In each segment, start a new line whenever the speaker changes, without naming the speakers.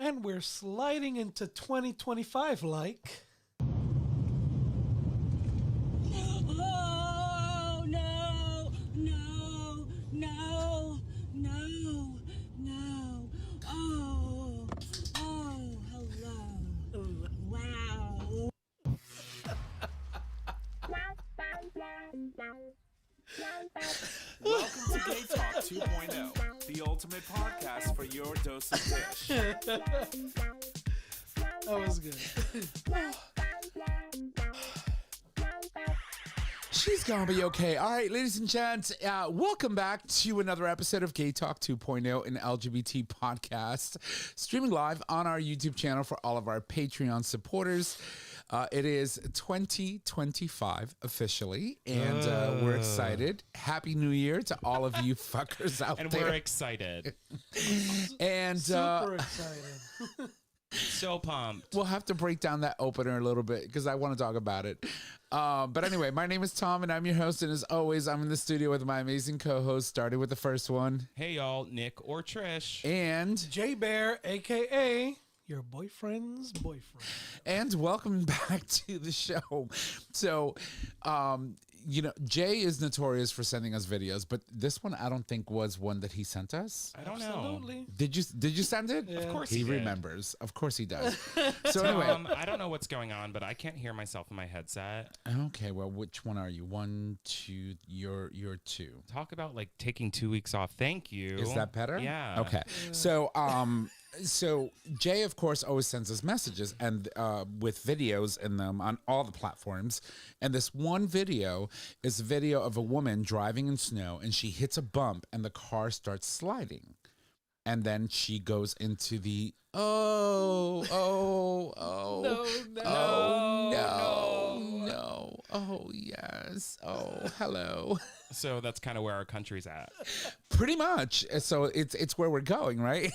And we're sliding into 2025 like.
Oh, no, no, no, no, no. Oh, hello. Wow.
Welcome to GayTalk 2.0, the ultimate podcast for your dose of dish.
That was good.
She's gonna be okay. All right, ladies and gents, welcome back to another episode of GayTalk 2.0, an LGBT podcast, streaming live on our YouTube channel for all of our Patreon supporters. It is 2025 officially, and we're excited. Happy New Year to all of you fuckers out
And
there.
we're excited.
And
Super excited.
So pumped.
we'll have to break down that opener a little bit because I want to talk about it. But anyway, my name is Tom, and I'm your host. And as always, I'm in the studio with my amazing co-host, starting with the first one.
Hey, y'all, Nick or Trish.
And
J Bear, a.k.a. your boyfriend's boyfriend.
And welcome back to the show. So, Jay is notorious for sending us videos, but this one I don't think was one that he sent us.
I don't
Absolutely.
know.
Did you send it?
Yeah.
Of course
He
he did.
remembers. Of course he does. So anyway,
I don't know what's going on, but I can't hear myself in my headset.
okay. Well, which one are you? One, two. You're two.
Talk about like taking 2 weeks off. Thank you.
Is that better?
Yeah.
Okay. So, so Jay, of course, always sends us messages and with videos in them on all the platforms. And this one video is a video of a woman driving in snow, and she hits a bump, and the car starts sliding. And then she goes into the no, oh yes, oh hello.
So that's kind of where our country's at.
Pretty much. So it's where we're going, right?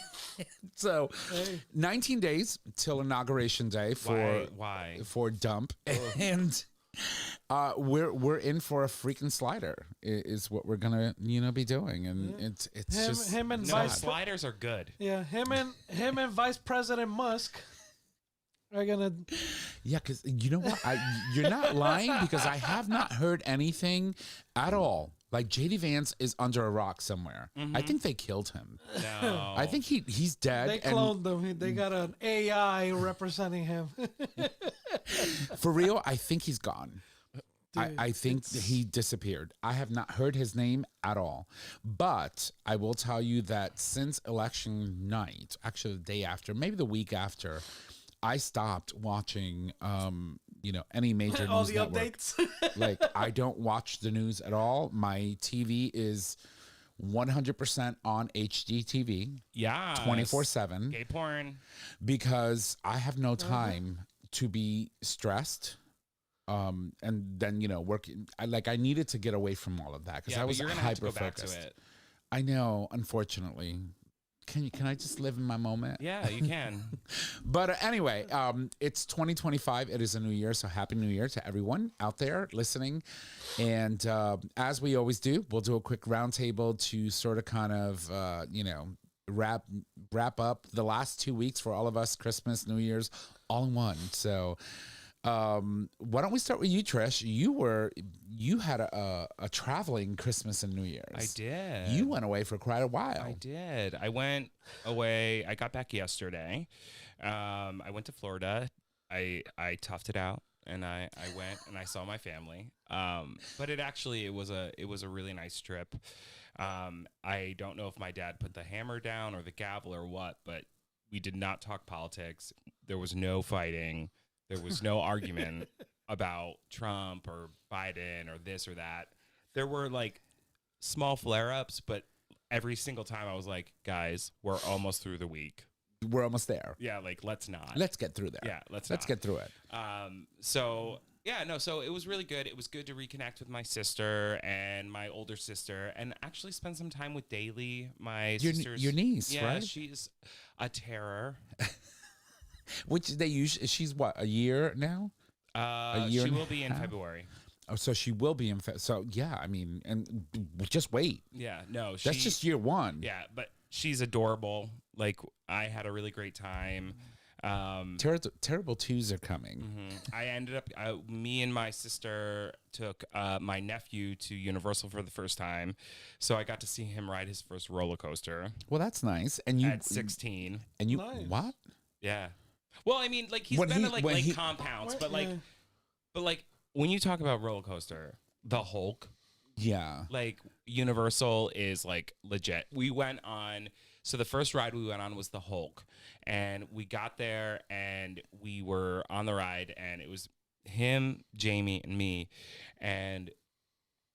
So 19 days till inauguration day
Why?
for dump. And we're in for a freaking slider is what we're gonna be doing. And it's just
Him and
No,
Vice
sliders are good.
Yeah, him and Vice President Musk are gonna.
yeah, because you know what? You're not lying, because I have not heard anything at all. Like JD Vance is under a rock somewhere. I think they killed him.
No.
I think he's dead.
They cloned him. They got an AI representing him.
For real, I think he's gone. I think he disappeared. I have not heard his name at all. But I will tell you that since election night, actually the day after, maybe the week after, I stopped watching any major
All
news
the
network.
updates.
Like, I don't watch the news at all. My TV is 100% on HD TV.
Yeah.
24/7.
Gay porn.
Because I have no time to be stressed. And then working. I needed to get away from all of that because
Yeah,
I
but
was
you're gonna have to
hyper
go back to
focused.
it.
I know, unfortunately. Can I just live in my moment?
Yeah, you can.
But anyway, it's 2025. It is a new year, so happy New Year to everyone out there listening. And as we always do, we'll do a quick roundtable to sort of kind of wrap up the last 2 weeks for all of us, Christmas, New Year's, all in one. So why don't we start with you, Trish? You had a traveling Christmas and New Year's.
I did.
You went away for quite a while.
I did. I went away. I got back yesterday. I went to Florida. I toughed it out, and I went and I saw my family. But it was a really nice trip. I don't know if my dad put the hammer down or the gavel or what, but we did not talk politics. There was no fighting. There was no argument about Trump or Biden or this or that. There were like small flare-ups, but every single time I was like, guys, we're almost through the week.
We're almost there.
Yeah, like let's not.
Let's get through there.
Yeah, let's
get through it.
So it was really good. It was good to reconnect with my sister and my older sister and actually spend some time with Daly, my sister's
your niece,
yeah,
right?
She's a terror.
Which they usually, she's what, a year now? A year
She
and
will
a
be in
half?
February.
Oh, so she will be in so yeah, I mean, and just wait.
Yeah, no,
That's just year one.
Yeah, but she's adorable. Like I had a really great time.
Terrible twos are coming.
I ended up, me and my sister took my nephew to Universal for the first time. So I got to see him ride his first roller coaster
Well, that's nice. And you
at 16.
And you
Nice.
what?
Yeah. Well, I mean, like he's
When
been
he-
to like
when
lake
he-
compounds, but
Yeah.
like when you talk about roller coaster, the Hulk,
Yeah.
like Universal is like legit. We went on, so the first ride we went on was the Hulk, and we got there and we were on the ride, and it was him, Jamie, and me, and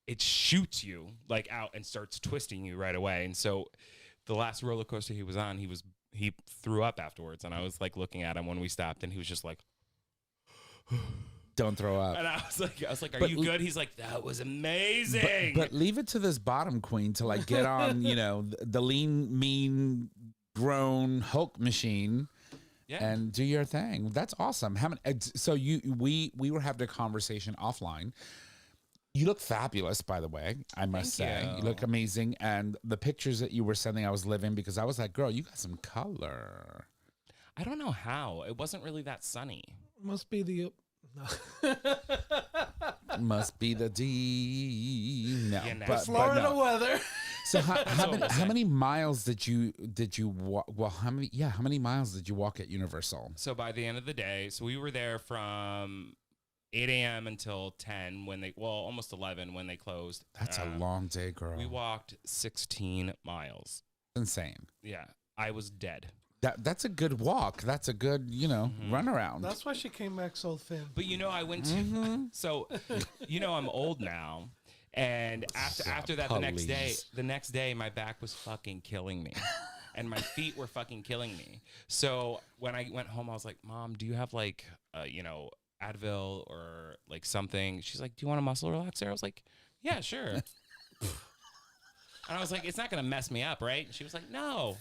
it shoots you like out and starts twisting you right away. And so the last roller coaster he was on, he threw up afterwards, and I was like looking at him when we stopped, and he was just like,
Don't throw up.
and I was like, are
But
you good? He's like, that was amazing.
But leave it to this bottom queen to like get on, the lean, mean, grown Hulk machine
yeah.
and do your thing. That's awesome. How many? So we were having a conversation offline. You look fabulous, by the way. I must say,
Thank
you
you.
look amazing. And the pictures that you were sending, I was living because I was like, girl, you got some color.
I don't know how. It wasn't really that sunny.
Must be the.
Must be the D. No,
Yeah, no.
but
Florida
no.
weather.
So how
what
many
we'll
how
say.
many miles did you walk? Well, how many miles did you walk at Universal?
So by the end of the day, so we were there from 8 a.m. until 10 almost 11 when they closed.
That's a long day, girl.
We walked 16 miles.
Insane.
Yeah, I was dead.
That's a good walk. That's a good run around.
That's why she came back so thin.
But I went to so I'm old now, and after that the next day my back was fucking killing me. And my feet were fucking killing me. So when I went home, I was like, Mom, do you have like Advil or like something? She's like, do you want a muscle relaxer? I was like, yeah, sure. And I was like, it's not gonna mess me up, right? And she was like, no.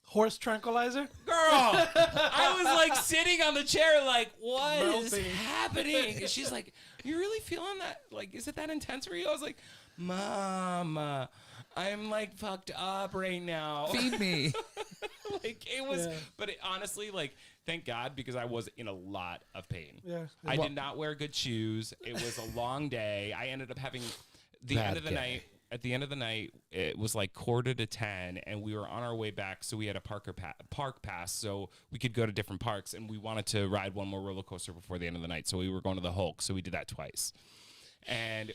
Horse tranquilizer?
Girl, I was like sitting on the chair like, what is
Melting.
happening? And she's like, you really feeling that? Like, is it that intense for you? I was like, Mom, I'm like fucked up right now.
Feed me.
Like it was,
Yeah.
but honestly, like, thank God, because I was in a lot of pain.
Yeah.
I did not wear good shoes. It was a long day. I ended up having the
Bad
end of the
day.
night. At the end of the night, it was like 9:45, and we were on our way back. So we had a park pass, so we could go to different parks. And we wanted to ride one more roller coaster before the end of the night. So we were going to the Hulk. So we did that twice. And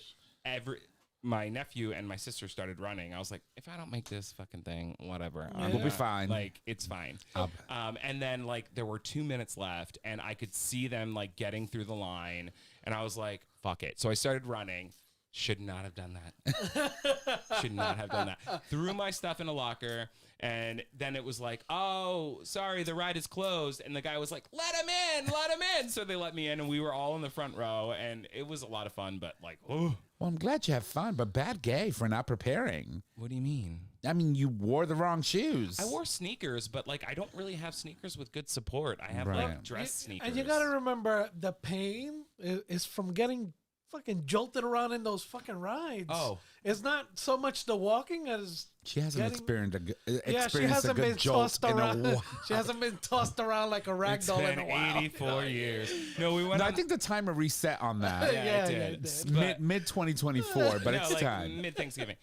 my nephew and my sister started running. I was like, if I don't make this fucking thing, whatever.
We'll be fine.
Like, it's fine. And then like there were 2 minutes left, and I could see them like getting through the line, and I was like, fuck it. So I started running. Should not have done that. Should not have done that. Threw my stuff in a locker, and then it was like, oh, sorry, the ride is closed. And the guy was like, let him in. So they let me in, and we were all in the front row, and it was a lot of fun, but like, oh.
Well, I'm glad you have fun, but bad gay for not preparing.
What do you mean?
I mean, you wore the wrong shoes.
I wore sneakers, but like, I don't really have sneakers with good support. I have
Right.
like dress sneakers.
And you got to remember, the pain is from getting fucking jolted around in those fucking rides.
Oh.
It's not so much the walking as
She hasn't
getting-
experienced a,
yeah, she
a
hasn't
good
been
jolt
tossed
in a
around.
while.
She hasn't been tossed around like a rag
It's
doll in
been
a while.
84 years. No, we went
No, I
on.
think the timer reset on that.
Yeah,
Yeah,
it
yeah,
did.
it did.
But-
Mid 2024, but
no,
it's
like
time.
mid Thanksgiving.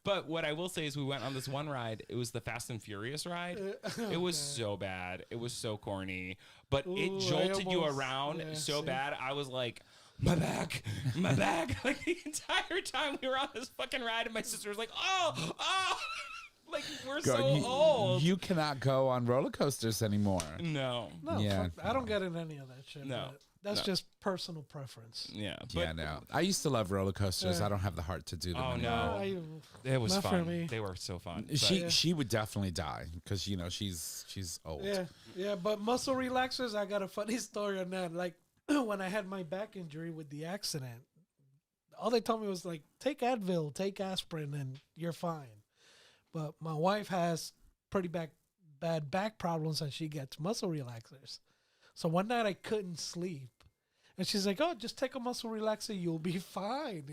But what I will say is we went on this one ride. It was the Fast and Furious ride. It was so bad. It was so corny. But it
Ooh, I
jolted you
almost-
around
yeah,
so
see?
bad. I was like, my back. Like the entire time we were on this fucking ride, and my sister was like, oh. Like, we're
Girl,
so old.
you cannot go on roller coasters anymore.
No.
No,
Yeah.
I don't get in any of that shit.
No,
but that's
no.
just personal preference.
Yeah.
Yeah, no. I used to love roller coasters.
Yeah.
I don't have the heart to do them
Oh,
anymore.
no. It was
Not for
fun.
me.
They were so fun.
She would definitely die because she's old.
Yeah, but muscle relaxers, I got a funny story on that. Like, when I had my back injury with the accident, all they told me was like, take Advil, take aspirin, and you're fine. But my wife has pretty bad back problems, and she gets muscle relaxers. So one night I couldn't sleep, and she's like, "Oh, just take a muscle relaxer, you'll be fine."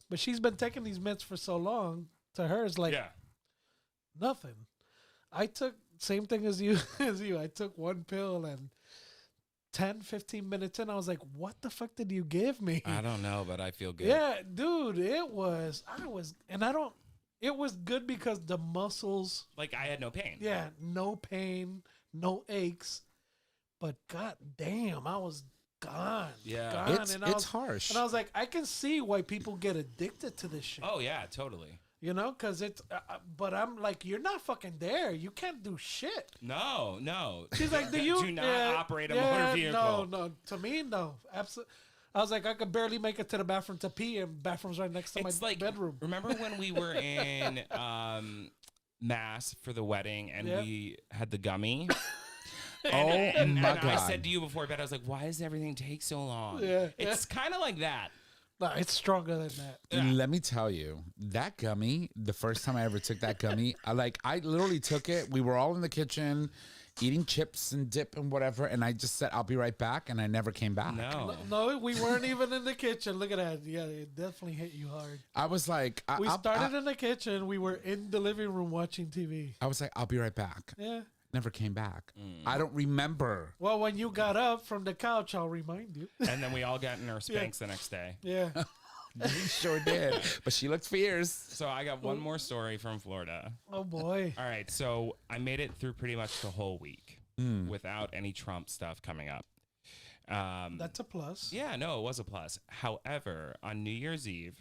But she's been taking these meds for so long. To her, it's like,
Yeah.
Nothing. I took same thing as you as you. I took one pill and 10, 15 minutes in, I was like, what the fuck did you give me?
I don't know, but I feel good.
Yeah, dude, it was good because the muscles,
Like I had no pain.
yeah, no pain, no aches, but god damn, I was gone.
Yeah.
Gone.
It's
and I was,
harsh.
And I was like, I can see why people get addicted to this shit.
Oh yeah, totally.
You know, because it's, but I'm like, you're not fucking there. You can't do shit.
No.
She's like, do you
do not operate a motor vehicle?
No. To me, no. Absolutely. I was like, I could barely make it to the bathroom to pee, and bathroom's right next to
It's
my
like
bedroom.
Remember when we were in Mass for the wedding and
Yeah.
we had the gummy?
Oh my
and
God.
I said to you before bed, I was like, why does everything take so long?
Yeah.
It's kind of like that.
No, it's stronger than that.
Let me tell you, that gummy, the first time I ever took that gummy, I literally took it. We were all in the kitchen eating chips and dip and whatever. And I just said, I'll be right back. And I never came back.
No.
We weren't even in the kitchen. Look at that. Yeah, it definitely hit you hard.
I was like,
We started in the kitchen. We were in the living room watching TV.
I was like, I'll be right back.
Yeah.
Never came back. I don't remember.
Well, when you got up from the couch, I'll remind you.
And then we all got in our Spanx the next day.
Yeah.
We sure did. But she looked fierce.
So I got one more story from Florida.
Oh, boy.
All right, so I made it through pretty much the whole week without any Trump stuff coming up.
That's a plus.
Yeah, no, it was a plus. However, on New Year's Eve,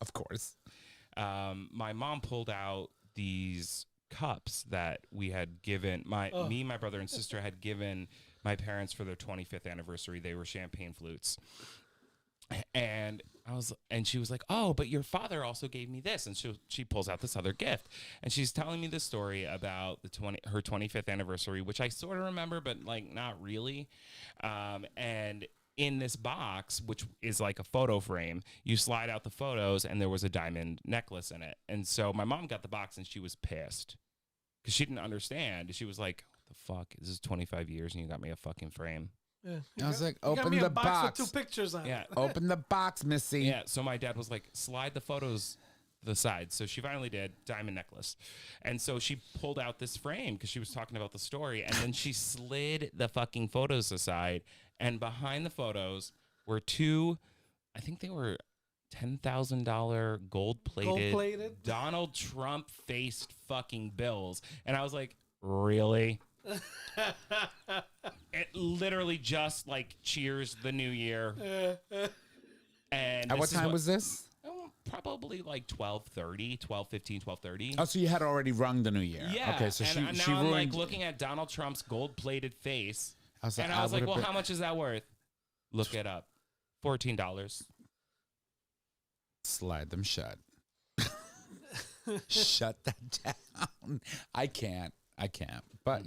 Of course.
my mom pulled out these cups that we had given me, my brother, and sister had given my parents for their 25th anniversary. They were champagne flutes. And she was like, oh, but your father also gave me this. And she pulls out this other gift. And she's telling me the story about her 25th anniversary, which I sort of remember, but like not really. And in this box, which is like a photo frame, you slide out the photos and there was a diamond necklace in it. And so my mom got the box and she was pissed because she didn't understand. She was like, what the fuck? This is 25 years and you got me a fucking frame.
Yeah.
I was like,
You got
open
me
the
a box
box.
with 2 pictures on
Yeah.
it.
Open the box, Missy.
Yeah, so my dad was like, slide the photos to the side. So she finally did, diamond necklace. And so she pulled out this frame because she was talking about the story. And then she slid the fucking photos aside. And behind the photos were 2, I think they were $10,000 gold-plated Donald Trump-faced fucking bills. And I was like, really? It literally just like cheers the new year. And
At what time was this?
Probably like 12:30, 12:15, 12:30.
Oh, so you had already rung the new year.
Yeah.
Okay, so
and
she
now I'm like
ruined.
looking at Donald Trump's gold-plated face.
I was
And I was like,
would've
well,
been-
how much is that worth? Look it up. $14.
Slide them shut. Shut that down. I can't. But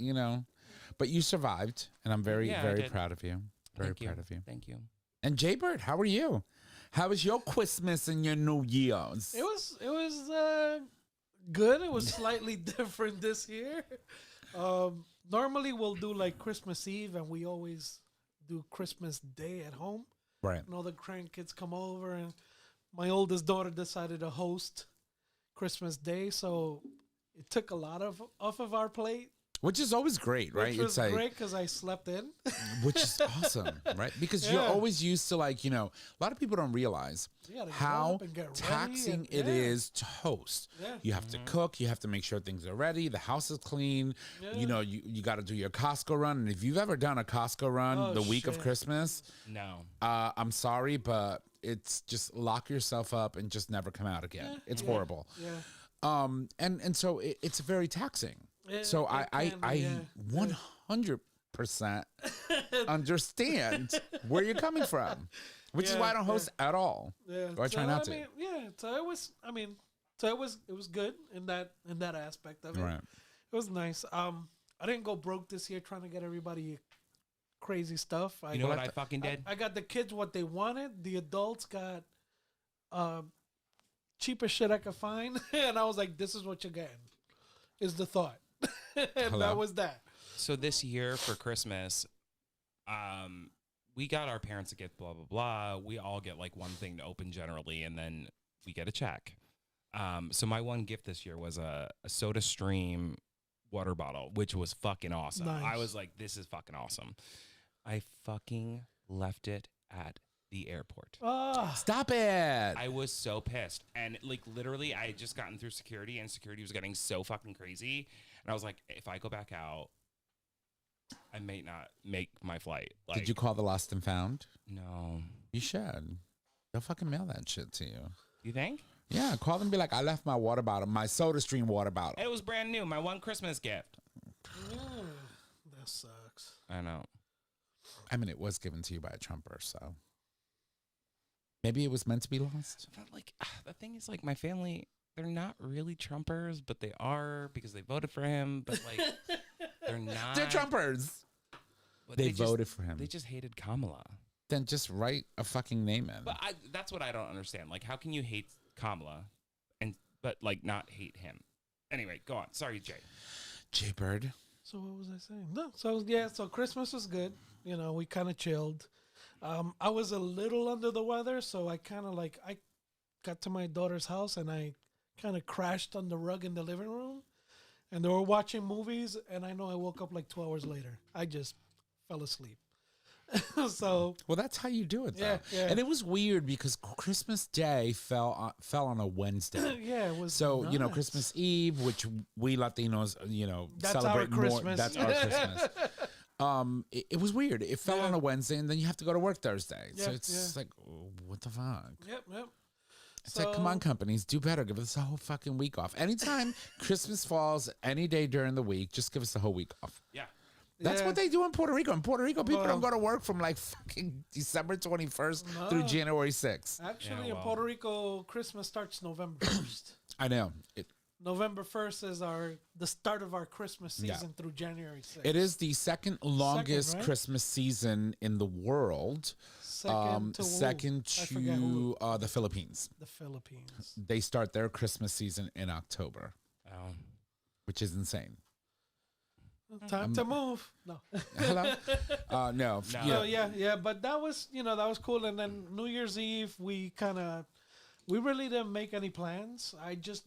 but you survived, and I'm very,
Yeah, I
very
did.
proud of you. Very
Thank you.
proud of you.
Thank you.
And Jay Bird, how are you? How was your Christmas and your New Year's?
It was good. It was slightly different this year. Normally we'll do like Christmas Eve, and we always do Christmas Day at home.
Right.
And all the grandkids come over, and my oldest daughter decided to host Christmas Day, so it took a lot off of our plate.
Which is always great, right?
Which was great because I slept in.
Which is awesome, right? Because you're
Yeah.
always used to a lot of people don't realize
You gotta get
how
up and get ready
taxing
and-
it
yeah.
is to host.
Yeah.
You have to cook, you have to make sure things are ready, the house is clean.
Yeah.
You got to do your Costco run. And if you've ever done a Costco run
Oh,
the week of
shit.
Christmas,
No.
I'm sorry, but it's just lock yourself up and just never come out again. It's horrible.
Yeah.
And so it's very taxing.
It-
So
it
I
can be, yeah.
100% understand where you're coming from, which is
Yeah,
why I don't host at all.
Yeah.
Or I try not to.
mean, yeah. So it was. It was good in that aspect of it.
Right.
It was nice. I didn't go broke this year trying to get everybody crazy stuff.
You know what I fucking did?
I got the kids what they wanted. The adults got cheapest shit I could find, and I was like, "This is what you're getting." Is the thought, and
Hello?
that was that.
So this year for Christmas, we got our parents a gift, blah, blah, blah. We all get like one thing to open generally, and then we get a check. So my one gift this year was a Soda Stream water bottle, which was fucking awesome. I
Nice.
was like, this is fucking awesome. I fucking left it at the airport.
Ah,
Stop it.
I was so pissed. And like literally I had just gotten through security and security was getting so fucking crazy. And I was like, if I go back out, I may not make my flight. Like,
Did you call the lost and found?
No.
You should. They'll fucking mail that shit to you.
You think?
Yeah, call them and be like, I left my water bottle, my Soda Stream water bottle.
It was brand new. My one Christmas gift.
that sucks.
I know.
I mean, it was given to you by a Trumper, so maybe it was meant to be lost.
But like the thing is, like my family, they're not really Trumpers, but they are because they voted for him. But like they're not.
They're Trumpers.
But
They
just-
voted for him.
They just hated Kamala.
Then just write a fucking name in.
But that's what I don't understand. Like, how can you hate Kamala, but like not hate him? Anyway, go on. Sorry, Jay.
Jay Bird.
So what was I saying? No, so yeah, so Christmas was good. You know, we kind of chilled. I was a little under the weather, so I kind of like I got to my daughter's house and I kind of crashed on the rug in the living room, and they were watching movies, and I know I woke up like 2 hours later. I just fell asleep. So
Well, that's how you do it, though.
Yeah, yeah.
And it was weird because Christmas Day fell on a Wednesday.
yeah, it was
So, you know,
nuts.
Christmas Eve, which we Latinos,
That's our
celebrate more.
Christmas.
That's our Christmas. It was weird. It fell
Yeah.
on a Wednesday, and then you have to go to work Thursday. So
Yeah,
it's like, what the fuck?
Yep.
It's like, come on, companies, do better. Give us a whole fucking week off. Anytime Christmas falls, any day during the week, just give us the whole week off.
Yeah.
That's
Yeah.
what they do in Puerto Rico. In Puerto Rico, people
Well-
don't go to work from like fucking December 21st through
No.
January 6th.
Actually,
Yeah,
in
well.
Puerto Rico, Christmas starts November 1st.
I know.
November 1st is the start of our Christmas
Yeah.
season through January 6th.
It is the second longest
right?
Christmas season in the world.
second to who?
Second
I forget who.
to the Philippines.
The Philippines.
They start their Christmas season in October,
Oh.
which is insane.
Time to move. No.
Hello? No.
No.
you know,
So yeah, but that was that was cool. And then New Year's Eve, we really didn't make any plans. I just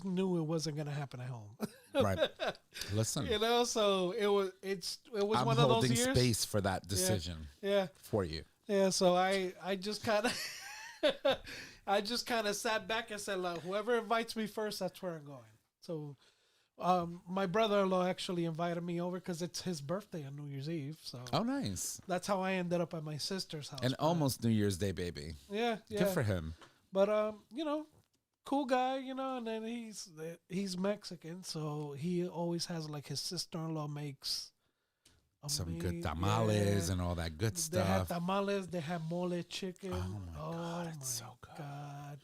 knew it wasn't gonna happen at home.
right. Listen,
So it was
I'm
one of those
holding
years.
space for that decision
Yeah.
for you.
Yeah, so I just kind of I just kind of sat back and said, like, whoever invites me first, that's where I'm going. So my brother-in-law actually invited me over because it's his birthday on New Year's Eve. So
Oh, nice.
that's how I ended up at my sister's house.
And
But,
almost New Year's Day, baby.
yeah.
Good for him.
But cool guy, and then he's Mexican, so he always has like his sister-in-law makes
Some good
amazing-
tamales
yeah.
and all that good
They had
stuff.
tamales. They had mole chicken.
Oh my God, it's so good.
God.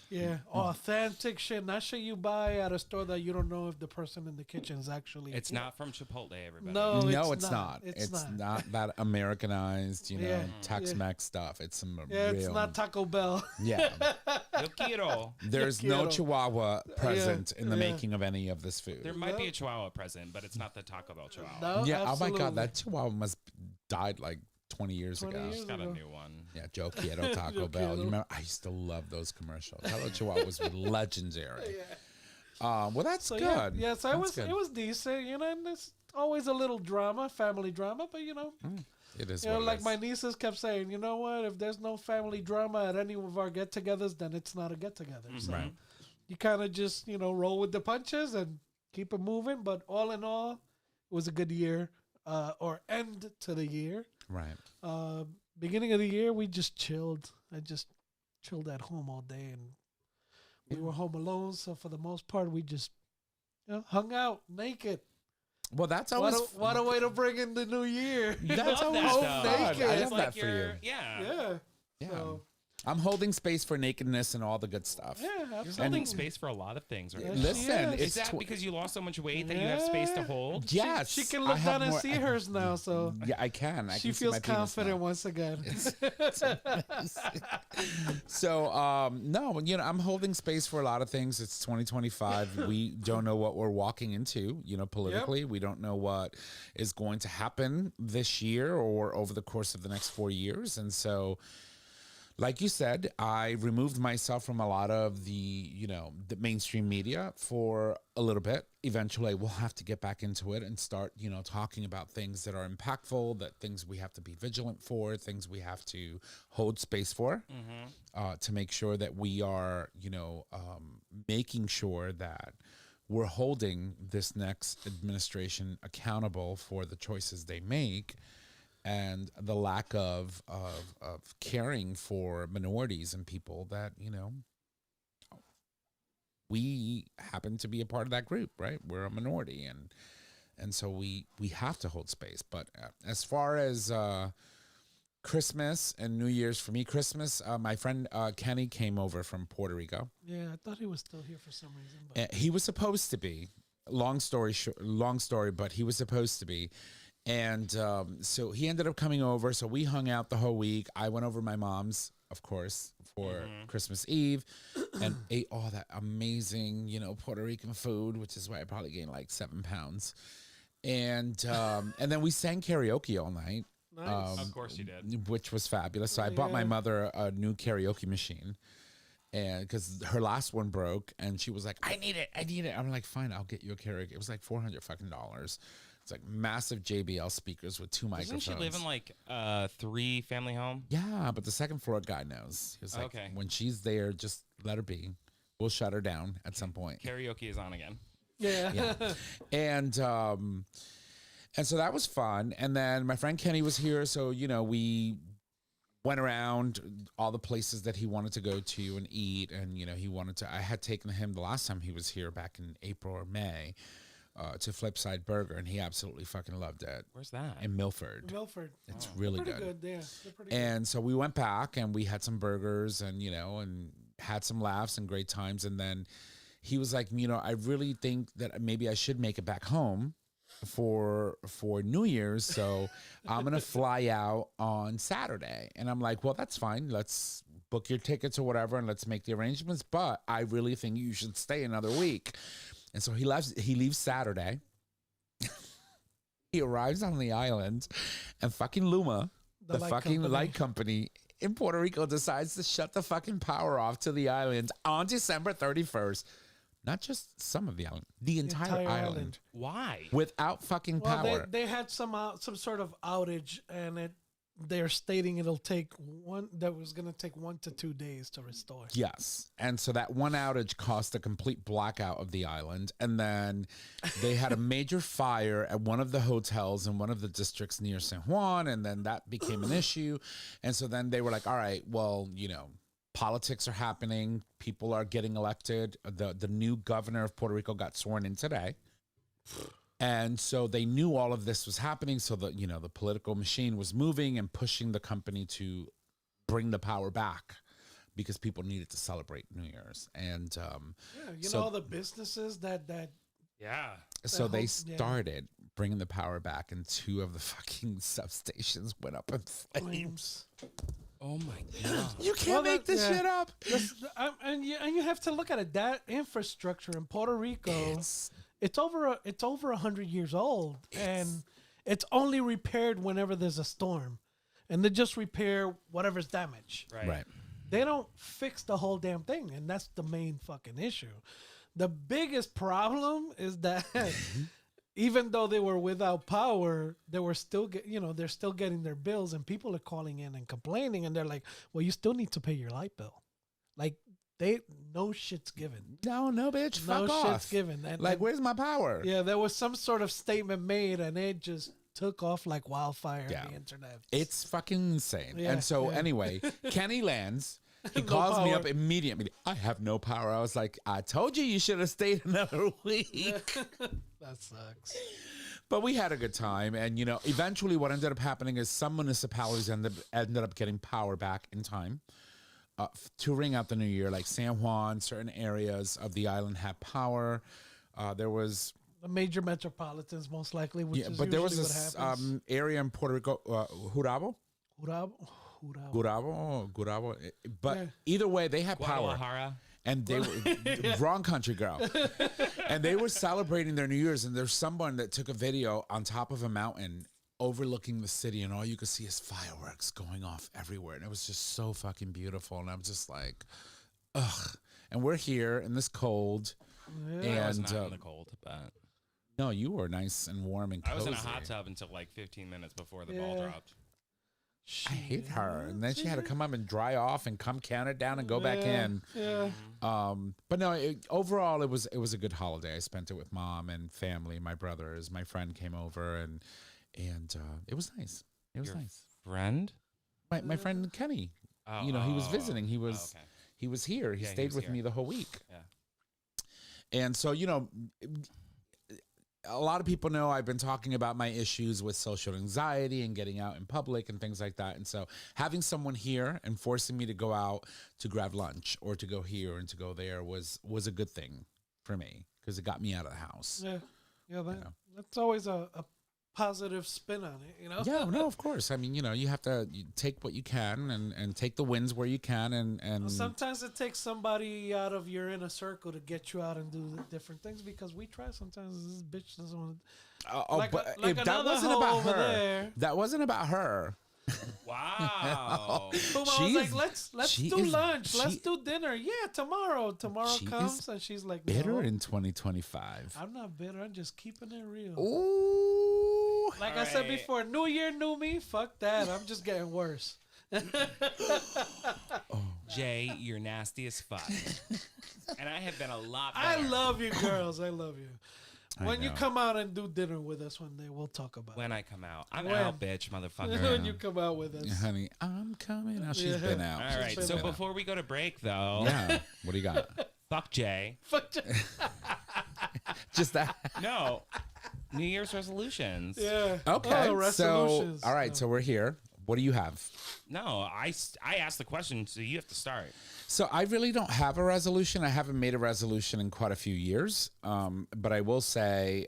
Yeah, authentic shit. Not shit you buy at a store that you don't know if the person in the kitchen is actually.
It's not from Chipotle, everybody.
No,
No,
it's
it's not.
It's
not.
not.
that Americanized,
Yeah,
Tex-Mex stuff. It's some
Yeah,
real.
it's not Taco Bell.
Yeah,
Yo quiero.
there's no
quiero.
Chihuahua present in the
yeah.
making of any of this food.
There might be
Yeah.
a Chihuahua present, but it's not the Taco Bell Chihuahua.
No,
Yeah. Oh
absolutely.
my God, that Chihuahua must died like 20 years
20
ago.
years.
Just got a
ago.
new one.
Yeah, Joe Quiero Taco
Yo
Bell. You
quiero.
remember? I used to love those commercials. Hello Chihuahua was legendary. Well, that's
So
good.
yeah, so
That's good.
it was decent, and there's always a little drama, family drama, but
It is.
You know,
what it
like
is.
my nieces kept saying, you know what? If there's no family drama at any of our get-togethers, then it's not a get-together. So
Right.
you kind of just, roll with the punches and keep it moving. But all in all, it was a good year, or end to the year.
Right.
Beginning of the year, we just chilled. I just chilled at home all day, and we were home alone. So for the most part, we just hung out naked.
Well, that's
What
always.
a, what a way to bring in the new year.
That's
Love
always
that
fun.
stuff.
Naked.
I
It's
love
like
that for you.
you're- Yeah.
Yeah.
Yeah.
So,
I'm holding space for nakedness and all the good stuff.
yeah,
You're
absolutely.
holding space for a lot of things right
Yeah,
now.
she
Listen,
is.
it's
Is that
tw-
because you lost so much weight that you have space to
Yeah.
hold?
Yes,
She can
I
look
have
down and
more-
see hers now, so
Yeah, I can. I
she
can see
feels
my penis
confident
now.
once again.
So, no, I'm holding space for a lot of things. It's 2025. We don't know what we're walking into, politically. We don't know what is going to happen this year or over the course of the next 4 years. And so like you said, I removed myself from a lot of the mainstream media for a little bit. Eventually, we'll have to get back into it and start, talking about things that are impactful, that things we have to be vigilant for, things we have to hold space for, to make sure that we are, making sure that we're holding this next administration accountable for the choices they make and the lack of caring for minorities and people that, we happen to be a part of that group, right? We're a minority, and so we have to hold space. But as far as Christmas and New Year's, for me, Christmas, my friend Kenny came over from Puerto Rico.
Yeah, I thought he was still here for some reason. But
He was supposed to be. Long story, but he was supposed to be. And so he ended up coming over. So we hung out the whole week. I went over to my mom's, of course, for Christmas Eve and ate all that amazing, Puerto Rican food, which is why I probably gained like 7 pounds. And then we sang karaoke all night.
nice.
Of course you did.
Which was fabulous. So I bought my mother a new karaoke machine. And because her last one broke, and she was like, I need it. I'm like, fine, I'll get you a karaoke. It was like $400 fucking dollars. It's like massive JBL speakers with 2 microphones.
Doesn't she live in like 3 family home?
Yeah, but the second floor guy knows. He was like,
Okay.
when she's there, just let her be. We'll shut her down at some point.
Karaoke is on again.
Yeah.
Yeah. And so that was fun. And then my friend Kenny was here, so we went around all the places that he wanted to go to and eat, and he wanted to. I had taken him the last time he was here back in April or May to Flipside Burger, and he absolutely fucking loved it.
Where's that?
In Milford.
Milford.
It's really
Pretty
good.
good. Yeah, they're pretty good.
And so we went back and we had some burgers and and had some laughs and great times. And then he was like, I really think that maybe I should make it back home for New Year's. So I'm going to fly out on Saturday. And I'm like, well, that's fine. Let's book your tickets or whatever and let's make the arrangements. But I really think you should stay another week. And so he leaves Saturday. He arrives on the island and fucking Luma, the fucking light company in Puerto Rico, decides to shut the fucking power off to the island on December 31st. Not just some of the island, the entire island.
Why?
Without fucking power.
Well, they had some sort of outage, and they're stating it'll take 1 to 2 days to restore.
Yes. And so that one outage caused a complete blackout of the island. And then they had a major fire at one of the hotels in one of the districts near San Juan. And then that became an issue. And so then they were like, all right, well, politics are happening. People are getting elected. The new governor of Puerto Rico got sworn in today. And so they knew all of this was happening. So the political machine was moving and pushing the company to bring the power back because people needed to celebrate New Year's. And
know all the businesses that
Yeah.
so they started bringing the power back, and 2 of the fucking substations went up in flames.
Oh my god.
You can't make this shit up.
and you have to look at it. That infrastructure in Puerto Rico, it's over 100 years old, and it's only repaired whenever there's a storm, and they just repair whatever's damaged.
Right.
They don't fix the whole damn thing, and that's the main fucking issue. The biggest problem is that even though they were without power, they were still they're still getting their bills, and people are calling in and complaining, and they're like, well, you still need to pay your light bill. Like, no shit's given.
No, bitch. Fuck
No
off.
shit's given. And,
Where's my power?
Yeah, there was some sort of statement made, and it just took off like wildfire on the internet.
It's fucking insane.
Yeah,
and so
yeah.
Anyway, Kenny lands. He
No
calls me
power.
up immediately. I have no power. I was like, I told you should have stayed another week.
That sucks.
But we had a good time. And, eventually what ended up happening is some municipalities ended up getting power back in time to ring out the new year. Like San Juan, certain areas of the island had power. There was...
The major metropolitans, most likely, which is
but there was
usually
this
what happens.
area in Puerto Rico, Jurabo.
Urabo.
Gurabo. But either way, they had power.
Guadalajara.
And they were wrong country girl. And they were celebrating their New Year's. And there's someone that took a video on top of a mountain overlooking the city, and all you could see is fireworks going off everywhere, and it was just so fucking beautiful. And I'm just like, ugh. And we're here in this cold,
Yeah.
I was
and
not in the cold, but
no, you were nice and warm and
I
cozy.
was in a hot tub until like 15 minutes before the ball
Yeah.
dropped.
I hate her, and then she had to come up and dry off and come count it down and go back in.
Yeah.
But no, overall it was a good holiday. I spent it with mom and family, my brothers, my friend came over, and it was nice. It was
Your
nice.
Friend?
My friend Kenny,
Oh,
he was visiting. He was
okay.
he was here. He
Yeah, he
stayed
was
with
here.
me the whole week.
Yeah.
And so, a lot of people know I've been talking about my issues with social anxiety and getting out in public and things like that. And so having someone here and forcing me to go out to grab lunch or to go here and to go there was a good thing for me because it got me out of the house.
Yeah. Yeah.
know.
That's always a positive spin on it, you know?
Yeah, no, of course. I mean, you have to take what you can and take the wins where you can. And
Sometimes it takes somebody out of your inner circle to get you out and do the different things because we try sometimes. This bitch doesn't want Like
but
like
if that
another
wasn't
hoe
about
over
her.
there.
That wasn't about her.
Wow.
Boom, I was
She
like,
is-
let's
she
do
is-
lunch. Let's
she-
do dinner. Yeah, tomorrow. Tomorrow
She
comes
is
and she's like,
Bitter
no,
in 2025.
I'm not bitter. I'm just keeping it real.
Ooh.
Like
All
I said
right.
before, New Year, new me. Fuck that. I'm just getting worse.
Jay, you're nasty as fuck. And I have been a lot
I
better
love you, girls. I love you.
I
When you
know.
come out and do dinner with us one day, we'll talk about
when I come out. I'm
When?
out, bitch,
it.
motherfucker.
When you come out with us.
Yeah, honey, I'm coming out. She's
Yeah.
been out.
All right.
been
So
out.
before we go to break, though,
Yeah. What do you got?
fuck Jay.
Fuck you.
Just that.
No. New Year's resolutions.
Yeah.
Okay.
Oh,
So,
resolutions.
all right.
No.
So we're here. What do you have?
No, I asked the question, so you have to start.
So I really don't have a resolution. I haven't made a resolution in quite a few years. But I will say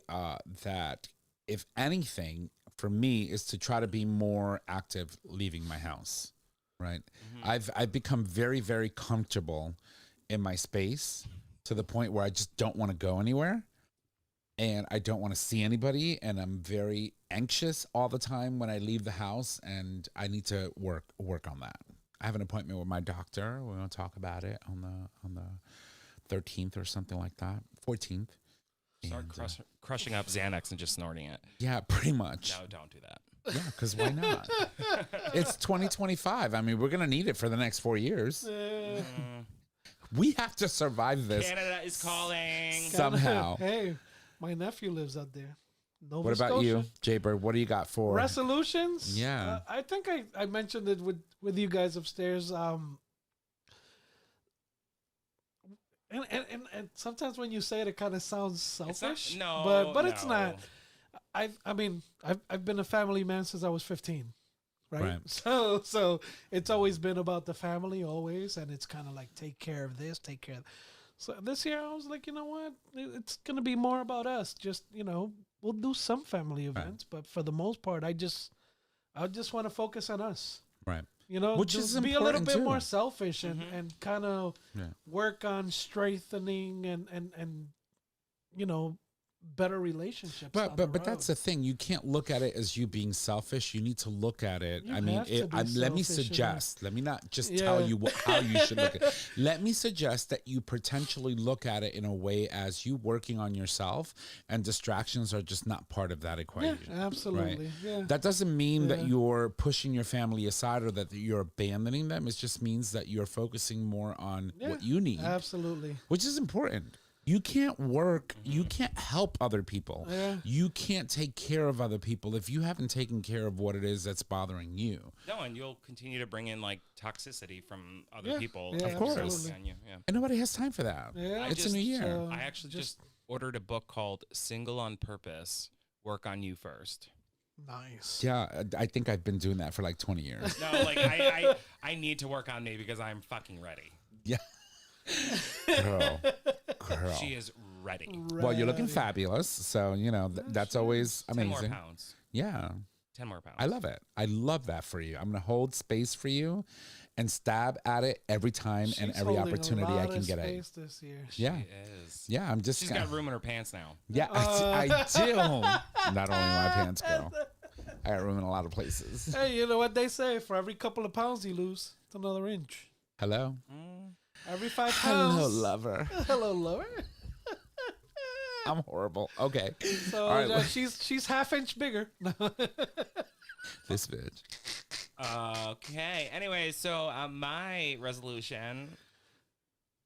that if anything, for me, is to try to be more active leaving my house. Right. I've become very, very comfortable in my space to the point where I just don't want to go anywhere. And I don't want to see anybody, and I'm very anxious all the time when I leave the house, and I need to work on that. I have an appointment with my doctor. We're going to talk about it on the 13th or something like that, 14th.
Start
And,
crushing up Xanax and just snorting it.
yeah, pretty much.
No, don't do that.
Yeah, because why not? It's 2025. I mean, we're going to need it for the next 4 years. We have to survive this
Canada is calling.
somehow.
Hey, my nephew lives out there. Nova
What about
Scotia.
you, Jaybird? What do you got for?
Resolutions?
Yeah.
I think I mentioned it with you guys upstairs. And sometimes when you say it, it kind of sounds
It's not-
selfish.
no,
but it's not.
no.
I've been a family man since I was 15. Right?
Right.
So it's always been about the family always, and it's kind of like take care of this, take care of. So this year I was like, you know what? It's gonna be more about us. Just we'll do some family events, but for the most part, I just want to focus on us.
Right.
Which
Which is
be a little
important,
bit
too.
more selfish and kind of
Yeah.
work on strengthening and better relationships.
But
down the
but that's
road.
the thing. You can't look at it as you being selfish. You need to look at it.
You
I mean,
have to be
let me
selfish in
suggest. Let me not just
Yeah.
tell you how you should look at it. Let me suggest that you potentially look at it in a way as you working on yourself, and distractions are just not part of that
Yeah,
equation.
absolutely. Yeah.
That doesn't mean that
Yeah.
you're pushing your family aside or that you're abandoning them. It just means that you're focusing more on what you need,
Absolutely.
which is important. You can't work, you can't help other people.
Yeah.
You can't take care of other people if you haven't taken care of what it is that's bothering you.
No, and you'll continue to bring in like toxicity from other
Yeah.
people.
Yeah,
that
Of course.
are
absolutely.
on you. Yeah.
And nobody has time for that.
Yeah.
It's a
just-
new year.
so-
I actually
just-
just ordered a book called Single on Purpose. Work on you first.
Nice.
Yeah, I think I've been doing that for like 20 years.
No, like I need to work on me because I'm fucking ready.
Yeah. Girl.
She is ready.
Well, you're looking
Ready.
fabulous. So, that's always
10
amazing.
more pounds.
Yeah.
10 more pounds.
I love it. I love that for you. I'm going to hold space for you and stab at it every time and
She's
every
holding a
opportunity I
lot
can
of
get at.
space this year.
Yeah.
She is.
Yeah, I'm just
She's got room in her pants now.
Yeah, I do. Not only my pants, girl. I got room in a lot of places.
Hey, you know what they say? For every couple of pounds you lose, it's another inch.
Hello?
Every 5 pounds.
Hello, lover.
Hello, lower.
I'm horrible. Okay.
So
All right,
she's half-inch bigger.
this bitch.
Okay. Anyway, so my resolution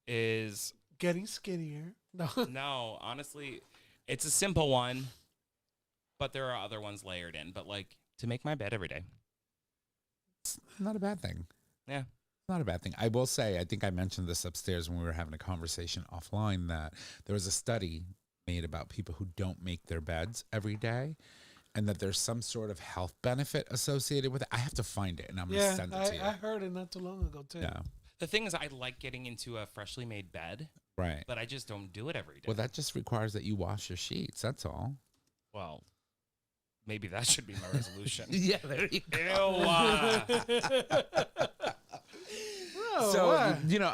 is
Getting skinnier. No.
no, honestly, it's a simple one, but there are other ones layered in. But like to make my bed every day.
It's not a bad thing.
Yeah.
It's not a bad thing. I will say, I think I mentioned this upstairs when we were having a conversation offline, that there was a study made about people who don't make their beds every day, and that there's some sort of health benefit associated with it. I have to find it, and I'm going to send it to you.
I heard it not too long ago, too.
Yeah.
The thing is, I like getting into a freshly made bed,
Right.
but I just don't do it every day.
Well, that just requires that you wash your sheets. That's all.
Well, maybe that should be my resolution.
Yeah, there you go.
Ew.
Oh,
So,
what?
you know,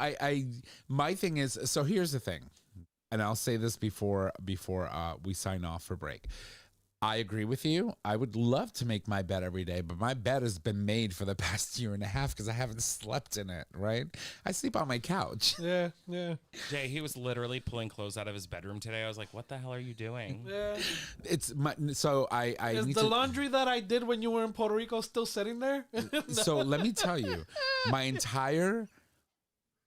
my thing is, so here's the thing, and I'll say this before we sign off for break. I agree with you. I would love to make my bed every day, but my bed has been made for the past year and a half because I haven't slept in it, right? I sleep on my couch.
Yeah.
Jay, he was literally pulling clothes out of his bedroom today. I was like, what the hell are you doing?
Yeah.
It's my, so I
Is
need
the
to,
laundry that I did when you were in Puerto Rico still sitting there?
so let me tell you, my entire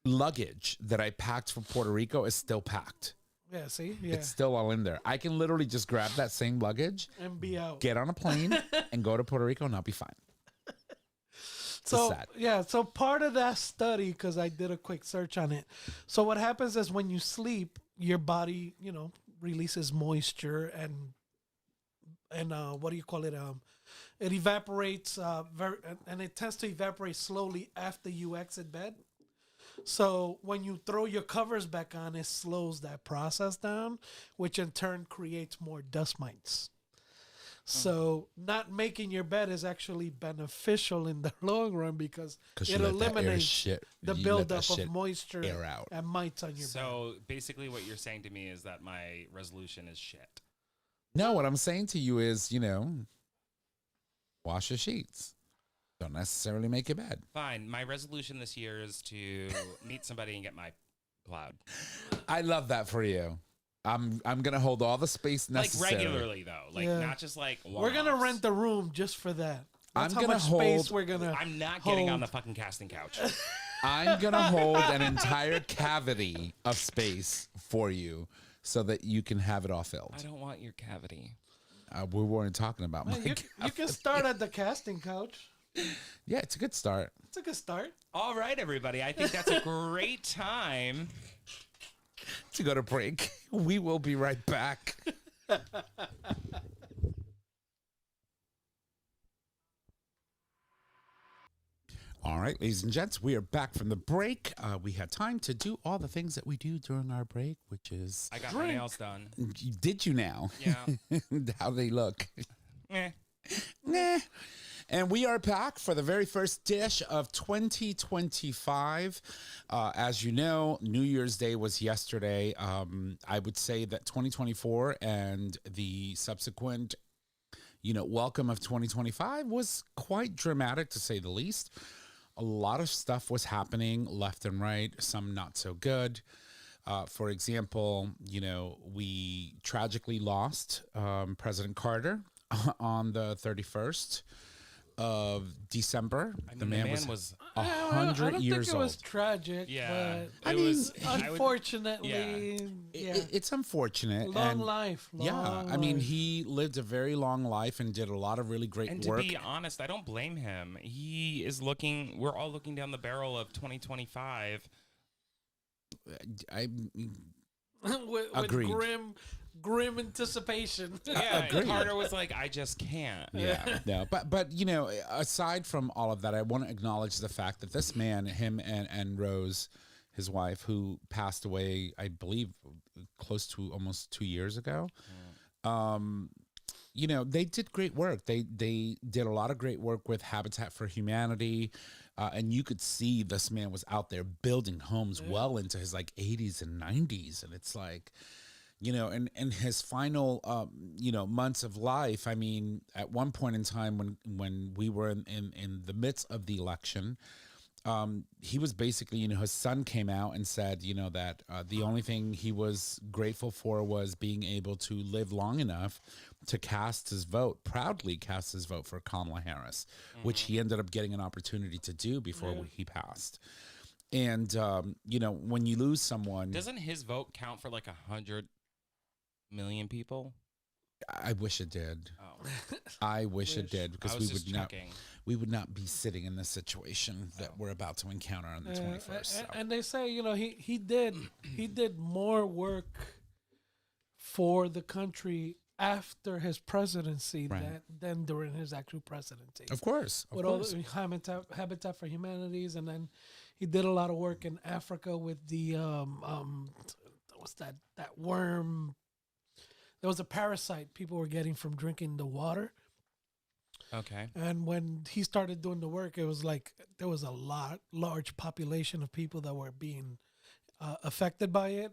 luggage that I packed for Puerto Rico is still packed.
Yeah, see? Yeah.
It's still all in there. I can literally just grab that same luggage,
And be out.
get on a plane, and go to Puerto Rico, and I'll be fine.
So
sad.
yeah, so part of that study, because I did a quick search on it. So what happens is when you sleep, your body, releases moisture and what do you call it? It evaporates and it tends to evaporate slowly after you exit bed. So when you throw your covers back on, it slows that process down, which in turn creates more dust mites. So not making your bed is actually beneficial in the long run because
you
it
let that air
eliminates
shit-
the
you let that
buildup
shit
of moisture
air out.
and mites on your bed.
So basically, what you're saying to me is that my resolution is shit.
No, what I'm saying to you is, wash your sheets. Don't necessarily make your bed.
Fine. My resolution this year is to meet somebody and get my plowed.
I love that for you. I'm gonna hold all the space necessary.
Like regularly, though. Like
Yeah.
not just like
We're gonna
one-offs.
rent the room just for that. That's
I'm
how
gonna
much space
hold-
we're gonna.
I'm not getting on
hold.
the fucking casting couch.
I'm gonna hold an entire cavity of space for you so that you can have it all filled.
I don't want your cavity.
We weren't talking about my.
Man, you can start at the casting couch.
Yeah, it's a good start.
It's a good start.
All right, everybody. I think that's a great time.
To go to break. We will be right back. All right, ladies and gents, we are back from the break. We had time to do all the things that we do during our break, which is...
I got my nails done.
Did you now?
Yeah.
How they look.
Eh.
Nah. And we are back for the very first dish of 2025. As you know, New Year's Day was yesterday. I would say that 2024 and the subsequent, welcome of 2025 was quite dramatic, to say the least. A lot of stuff was happening left and right, some not so good. For example, we tragically lost President Carter on the 31st of December.
I mean,
the man was
I
100
don't
years
think it was
old.
tragic.
Yeah.
But
I mean,
unfortunately, yeah.
It's unfortunate.
Long
and
life.
yeah,
long
I mean,
life.
he lived a very long life and did a lot of really great
And
work.
to be honest, I don't blame him. We're all looking down the barrel of 2025.
I
with
Agreed.
grim anticipation.
Yeah,
Agreed.
Carter was like, I just can't.
Yeah, no, but aside from all of that, I want to acknowledge the fact that this man, him and Rose, his wife, who passed away, I believe, close to almost 2 years ago. They did great work. They did a lot of great work with Habitat for Humanity, and you could see this man was out there building homes well into his 80s and 90s, and it's like, you know, and in his final, you know, months of life. I mean, at one point in time when we were in the midst of the election, he was basically, you know, his son came out and said, you know, that the only thing he was grateful for was being able to live long enough to cast his vote, proudly cast his vote for Kamala Harris, which he ended up getting an opportunity to do before he passed. And, you know, when you lose someone,
Doesn't his vote count for like 100 million people?
I wish it did.
Oh,
I wish it did,
I
because
was just checking.
we would not be sitting in this situation that we're about to encounter on the 21st. So.
And they say, you know, he did more work for the country after his presidency than during his actual presidency.
Of course.
With all the Habitat for Humanities, and then he did a lot of work in Africa with the what's that worm? There was a parasite people were getting from drinking the water.
Okay.
And when he started doing the work, it was like there was a large population of people that were being affected by it,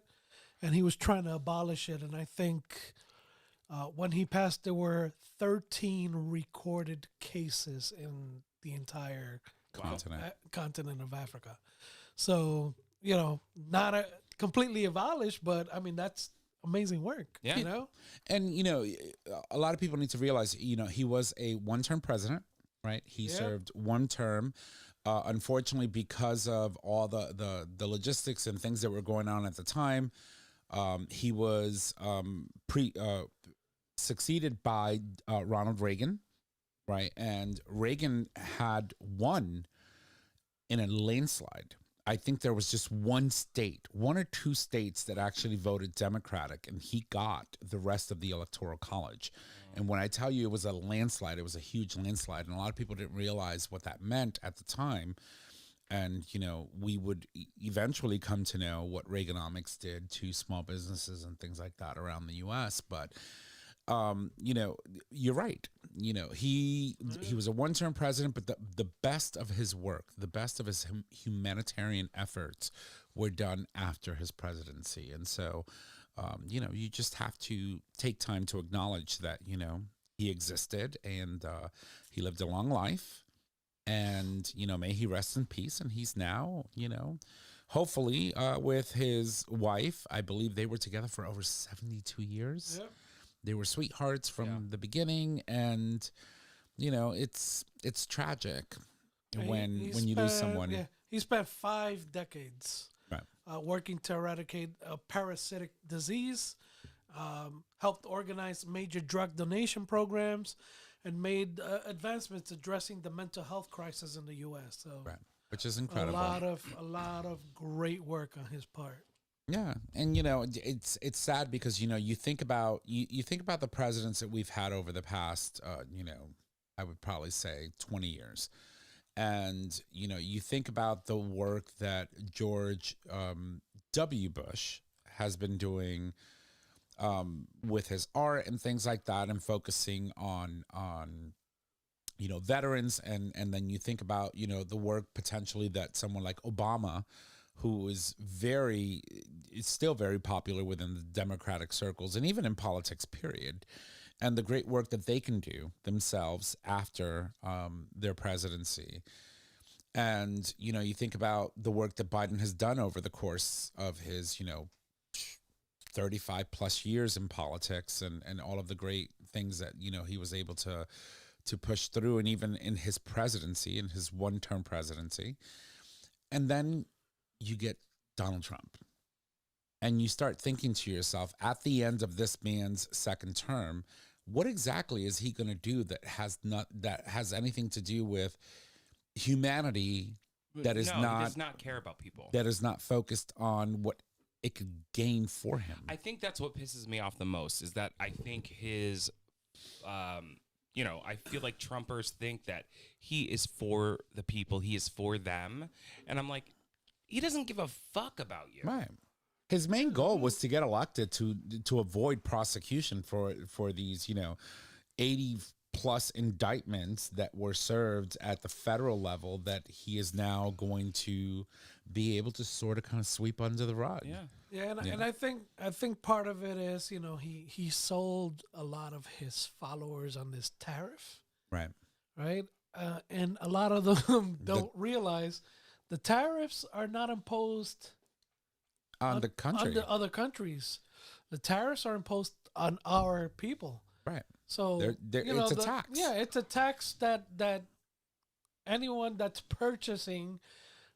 and he was trying to abolish it. And I think when he passed, there were 13 recorded cases in the entire continent of Africa. So, you know, not completely abolished, but I mean, that's amazing work.
Yeah.
You know?
And, you know, a lot of people need to realize, you know, he was a one-term president, right? He served one term. Unfortunately, because of all the logistics and things that were going on at the time, he was succeeded by Ronald Reagan, right? And Reagan had won in a landslide. I think there was just one or two states that actually voted Democratic, and he got the rest of the Electoral College. And when I tell you it was a landslide, it was a huge landslide, and a lot of people didn't realize what that meant at the time. And, you know, we would eventually come to know what Reaganomics did to small businesses and things like that around the U.S., but you know, you're right. You know, he was a one-term president, but the best of his work, the best of his humanitarian efforts were done after his presidency. And so, you know, you just have to take time to acknowledge that, you know, he existed and he lived a long life. And, you know, may he rest in peace. And he's now, you know, hopefully with his wife. I believe they were together for over 72 years. Yep. They were sweethearts from the beginning, and you know it's tragic when you lose someone.
Yeah, he spent 5 decades working to eradicate a parasitic disease, helped organize major drug donation programs, and made advancements addressing the mental health crisis in the U.S. So,
which is incredible.
A lot of great work on his part.
Yeah, and you know it's sad because you know you think about the presidents that we've had over the past you know, I would probably say 20 years, and you know you think about the work that George W. Bush has been doing with his art and things like that, and focusing on you know veterans, and then you think about you know the work potentially that someone like Obama, who is still very popular within the Democratic circles and even in politics, period, and the great work that they can do themselves after their presidency. And, you know, you think about the work that Biden has done over the course of his, you know, 35 plus years in politics, and all of the great things that, you know, he was able to push through, and even in his presidency, in his one-term presidency. And then you get Donald Trump, and you start thinking to yourself, at the end of this man's second term, what exactly is he going to do that has anything to do with humanity? He does
not care about people.
That is not focused on what it could gain for him.
I think that's what pisses me off the most, is that I think his, you know, I feel like Trumpers think that he is for the people, he is for them, and I'm like, he doesn't give a fuck about you.
Right. His main goal was to get elected to avoid prosecution for these, you know, 80 plus indictments that were served at the federal level that he is now going to be able to sort of kind of sweep under the rug.
Yeah.
Yeah,
Yeah.
and I think part of it is, you know, he sold a lot of his followers on this tariff,
Right.
right? And a lot of them don't realize the tariffs are not imposed
On the country.
on the other countries. The tariffs are imposed on our people.
Right.
So you
it's
know,
a tax.
Yeah, it's a tax that anyone that's purchasing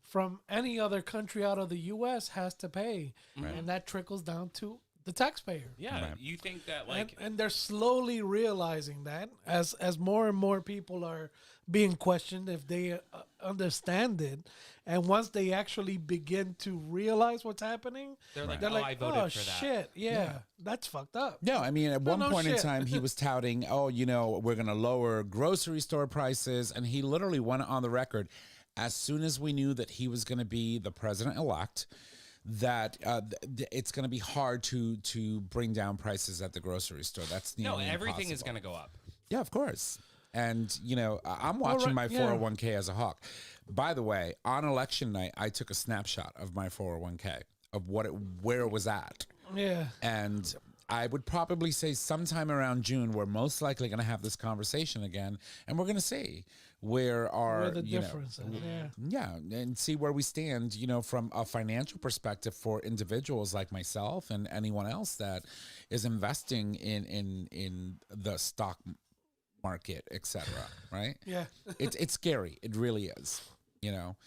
from any other country out of the U.S. has to pay, and that trickles down to the taxpayer.
Yeah,
Right.
you think that like
And they're slowly realizing that as more and more people are being questioned if they understand it, and once they actually begin to realize what's happening,
they're like, oh, I voted
oh
for that.
shit, yeah, that's fucked up.
No, I mean, at one
no
point in
shit.
time, he was touting, oh, you know, we're going to lower grocery store prices. And he literally went on the record as soon as we knew that he was going to be the president-elect, that it's going to be hard to bring down prices at the grocery store. That's
No,
nearly
everything is
impossible.
going to go up.
Yeah, of course. And, you know, I'm watching my
right, yeah.
401k as a hawk. By the way, on election night, I took a snapshot of my 401k of where it was at.
Yeah,
And I would probably say sometime around June, we're most likely going to have this conversation again. And we're going to see where
where the
you know,
difference is. Yeah.
yeah, and see where we stand, you know, from a financial perspective for individuals like myself and anyone else that is investing in the stock market, etc. Right?
Yeah.
It's scary. It really is, you know.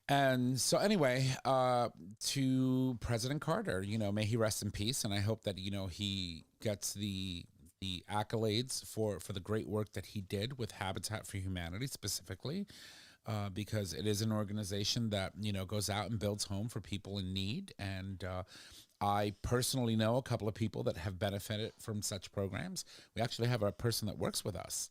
And so anyway, to President Carter, you know, may he rest in peace, and I hope that, you know, he gets the accolades for the great work that he did with Habitat for Humanity specifically, because it is an organization that, you know, goes out and builds home for people in need. And I personally know a couple of people that have benefited from such programs. We actually have a person that works with us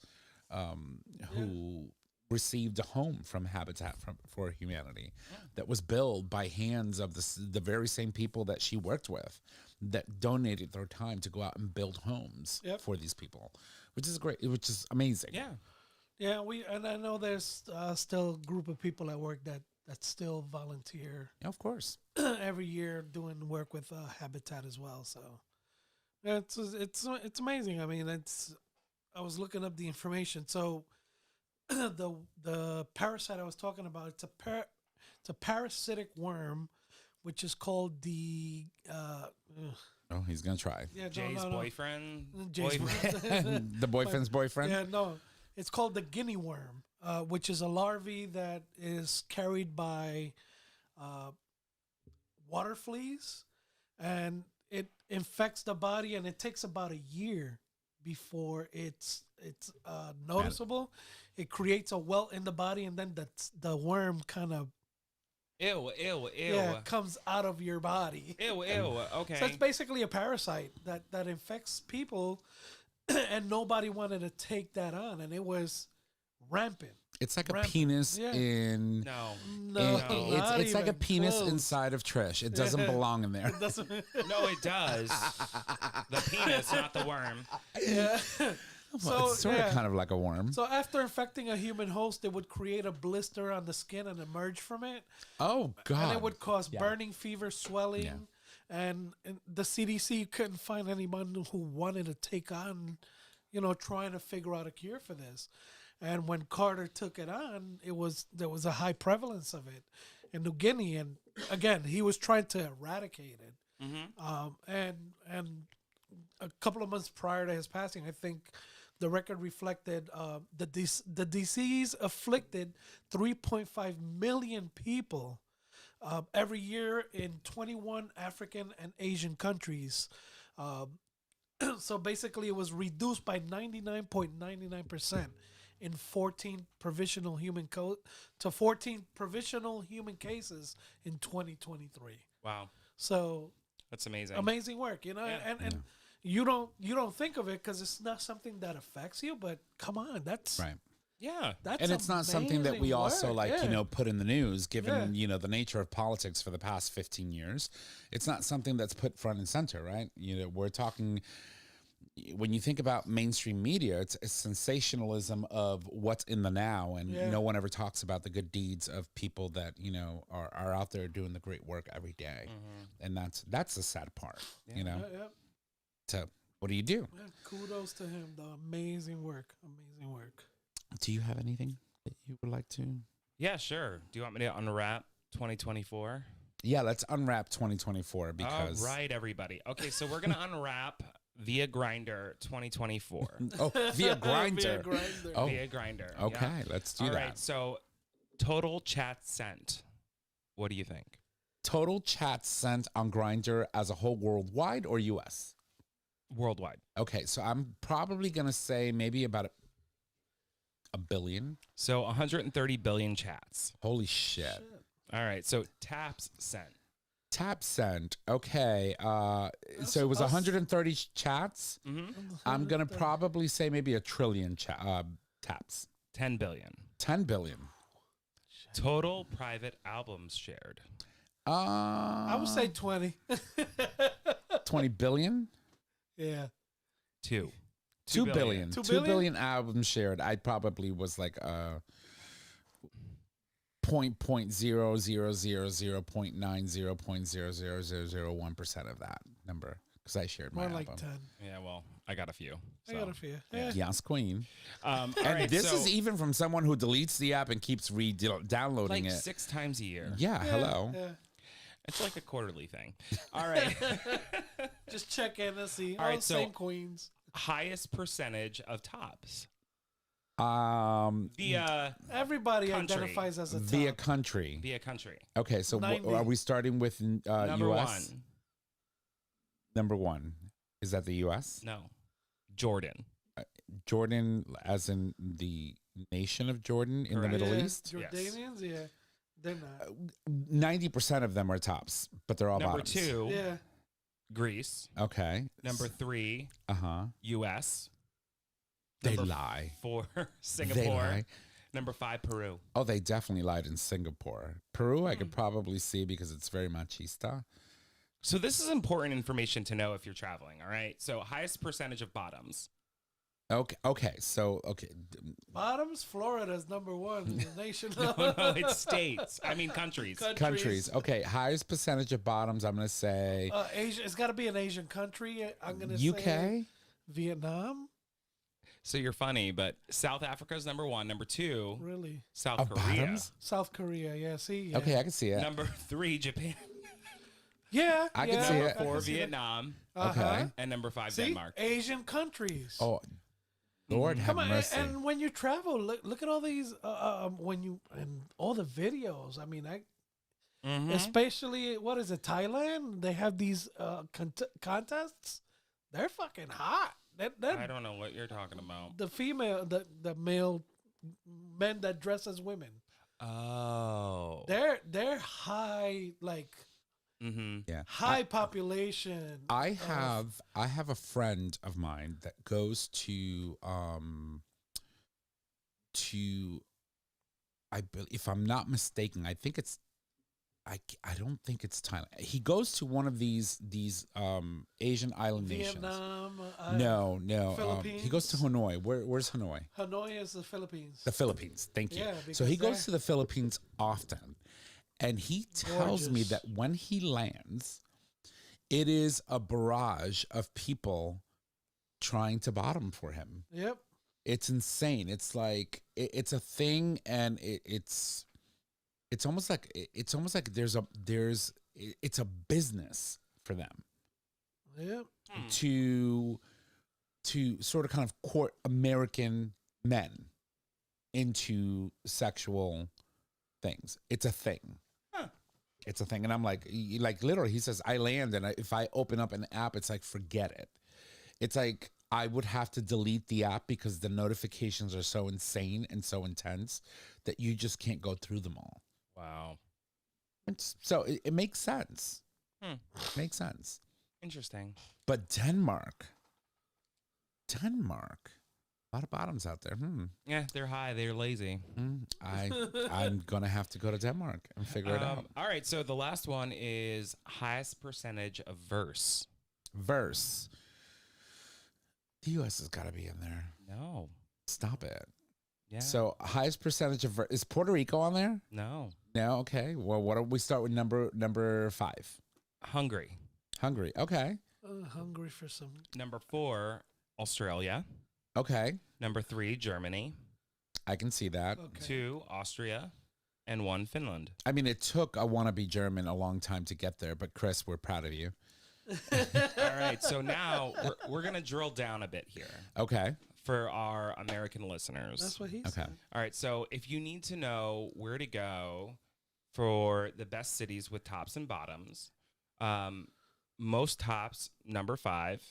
who received a home from Habitat for Humanity that was built by hands of the very same people that she worked with, that donated their time to go out and build homes for these people, which is great, which is amazing.
Yeah.
Yeah, and I know there's still a group of people at work that still volunteer
Yeah, of course.
every year doing work with Habitat as well. So yeah, it's amazing. I mean, I was looking up the information. So the parasite I was talking about, it's a parasitic worm, which is called the
Oh, he's gonna try.
yeah,
Jay's
no.
boyfriend.
Jay's
boyfriend.
The boyfriend's boyfriend.
Yeah, no. It's called the guinea worm, which is a larvae that is carried by water fleas, and it infects the body, and it takes about a year before it's noticeable. It creates a welt in the body, and then the worm kind of
Ew, ew, ew.
comes out of your body.
Ew, ew. Okay.
So it's basically a parasite that infects people, and nobody wanted to take that on, and it was rampant.
It's like a
Rampant.
penis
Yeah.
in.
No.
No,
It's like a
even
penis
close.
inside of Trish. It doesn't belong in there.
It doesn't.
No, it does. The penis, not the worm.
Yeah.
Well, it's sort of kind of like a worm.
So after infecting a human host, it would create a blister on the skin and emerge from it,
Oh God!
and it would cause burning, fever, swelling, and the CDC couldn't find anyone who wanted to take on, trying to figure out a cure for this. And when Carter took it on, there was a high prevalence of it in New Guinea, and again, he was trying to eradicate it. And a couple of months prior to his passing, I think the record reflected the disease afflicted 3.5 million people every year in 21 African and Asian countries. So basically, it was reduced by 99.99% in 14 provisional human to 14 provisional human cases in 2023.
Wow.
So
That's amazing.
amazing work,
Yeah.
and you don't think of it because it's not something that affects you, but come on, that's
right.
Yeah.
that's
And it's not something that we
amazing
also
work,
put in the news, given
Yeah.
the nature of politics for the past 15 years. It's not something that's put front and center, right? We're talking when you think about mainstream media, it's a sensationalism of what's in the now, and
Yeah.
no one ever talks about the good deeds of people that are out there doing the great work every day. And that's the sad part. You know,
Yeah.
so what do you do?
Yeah, kudos to him, though. Amazing work. Amazing work.
Do you have anything that you would like to?
Yeah, sure. Do you want me to unwrap 2024?
Yeah, let's unwrap 2024 because
All right, everybody. Okay, so we're gonna unwrap via Grinder 2024.
oh, via Grinder.
Grindr.
Oh,
Via Grinder.
okay, let's do
All
that.
right, so total chat sent. What do you think?
Total chats sent on Grinder as a whole worldwide or US?
Worldwide.
Okay, so I'm probably gonna say maybe about a billion.
So 130 billion chats.
Holy shit.
All right, so taps sent.
Tap sent. Okay. So it was
us.
130 chats.
Mm-hmm.
I'm gonna probably say maybe a trillion taps.
10 billion.
10 billion.
Total private albums shared.
I would say 20.
20 billion.
Yeah.
2
2 billion.
2
2
billion?
billion albums shared. I probably was like point zero zero zero zero 0.90.00001% of that number because I shared my
More like
album.
10.
Yeah, well, I got a few.
I got a few.
yeah.
Yes, Queen.
All
And
right,
this
so,
is even from someone who deletes the app and keeps downloading
like
it.
6 times a year.
Yeah, hello.
Yeah.
It's like a quarterly thing. All right.
Just check in and see.
All right, so-
same queens.
Highest percentage of tops.
Via
Via
Everybody
country.
identifies as a top.
country.
via country.
Okay, so
90.
are we starting with
Number
US?
1.
Number 1. Is that the US?
No. Jordan.
Jordan, as in the nation of Jordan in the
Correct.
Middle
Yeah,
East?
Yes.
Jordanians, yeah. They're not.
90% of them are tops, but they're all
Number
bottoms.
2,
Yeah.
Greece.
Okay.
Number 3,
Uh-huh.
US.
They
Number
lie.
4,
They
Singapore.
lie.
Number 5, Peru.
Oh, they definitely lied in Singapore. Peru, I could probably see because it's very machista.
So this is important information to know if you're traveling, all right? So highest percentage of bottoms.
Okay. So,
Bottoms, Florida's number one in the nation.
No, it's states. I mean countries.
countries. Okay, highest percentage of bottoms, I'm going to say
Asia. It's got to be an Asian country. I'm gonna
UK.
say Vietnam.
So you're funny, but South Africa's number 1. Number 2,
Really,
South
Of
Korea.
bottoms?
South Korea. Yeah. See. Yeah.
Okay, I can see it.
Number 3, Japan.
Yeah.
I can
yeah,
see
Number
it.
I can
4,
see that.
Vietnam.
Okay.
And number 5,
See,
Denmark.
Asian countries.
Oh, Lord have
Come on,
mercy.
and when you travel, look at all these. When you and all the videos. I mean,
Mhm.
especially what is it, Thailand? They have these contests. They're fucking hot. They're
I don't know what you're talking about.
the female, the male men that dress as women.
Oh.
They're high, like
Mm-hmm.
yeah.
high population.
I
of-
have a friend of mine that goes to if I'm not mistaken, I think it's I don't think it's Thailand. He goes to one of these Asian island nations.
Vietnam.
No. He goes to
Philippines?
Hanoi. Where's Hanoi?
Hanoi is the Philippines.
The Philippines. Thank you.
Yeah,
So he
because
goes to the Philippines often. And he tells me
Gorgeous.
that when he lands, it is a barrage of people trying to bottom for him.
Yep.
It's insane. It's like it's a thing, and it's almost like it's a business for them
Yep.
to sort of kind of court American men into sexual things. It's a thing. It's a thing. And I'm like literally, he says, I land and if I open up an app, it's like, forget it. It's like, I would have to delete the app because the notifications are so insane and so intense that you just can't go through them all.
Wow.
So it makes sense.
Hmm.
Makes sense.
Interesting.
But Denmark, a lot of bottoms out there.
Yeah, they're high. They're lazy.
I'm gonna have to go to Denmark and figure it out.
All right. So the last one is highest percentage of verse.
Verse. The U.S. has got to be in there.
No.
Stop it.
Yeah.
So highest percentage of is Puerto Rico on there?
No.
No. Okay. Well, what do we start with number 5?
Hungary.
Hungary. Okay.
Hungry for some.
Number 4, Australia.
Okay.
Number 3, Germany.
I can see that.
Okay.
2, Austria. And 1, Finland.
I mean, it took a wannabe German a long time to get there, but Chris, we're proud of you.
All right. So now we're going to drill down a bit here
Okay.
for our American listeners.
That's what he
Okay.
said.
All right. So if you need to know where to go for the best cities with tops and bottoms, most tops, number 5,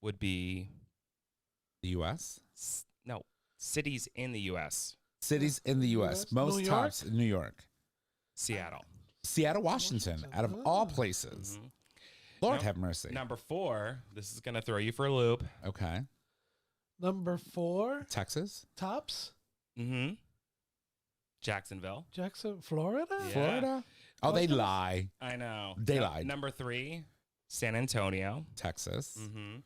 would be
The U.S.
no cities in the U.S.
Cities in the U.S.
US?
Most
New York?
tops in New York.
Seattle.
Seattle, Washington, out of all places.
Mhm.
Lord
Nope.
have mercy.
Number 4, this is going to throw you for a loop.
Okay.
Number 4,
Texas,
tops,
Mm-hmm. Jacksonville.
Jackson, Florida.
Yeah.
Florida. Oh, they lie.
I know.
They lied.
Number 3, San Antonio.
Texas.
Mm-hmm.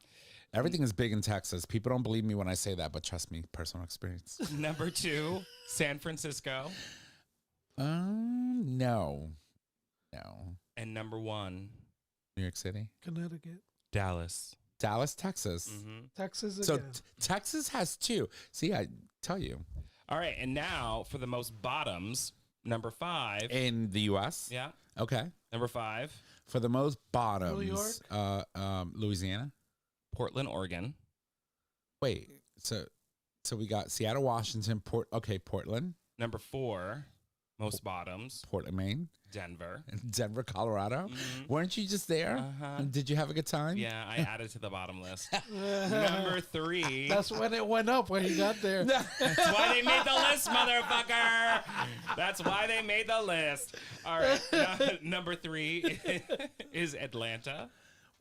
Everything is big in Texas. People don't believe me when I say that, but trust me, personal experience.
Number 2, San Francisco.
No.
And number 1,
New York City,
Connecticut,
Dallas.
Dallas, Texas.
Mm-hmm.
Texas
So
again.
Texas has 2. See, I tell you,
All right. And now for the most bottoms, number 5.
in the U.S.
Yeah.
Okay.
Number 5,
For the most bottoms,
New York?
Louisiana.
Portland, Oregon.
Wait, so we got Seattle, Washington, Portland,
Number 4, most bottoms,
Portland, Maine,
Denver.
Denver, Colorado.
Mhm.
Weren't you just there?
Uh-huh.
Did you have a good time?
Yeah, I added to the bottom list. Number 3.
That's when it went up when he got there.
That's why they made the list, motherfucker. That's why they made the list. All right. Number 3 is Atlanta.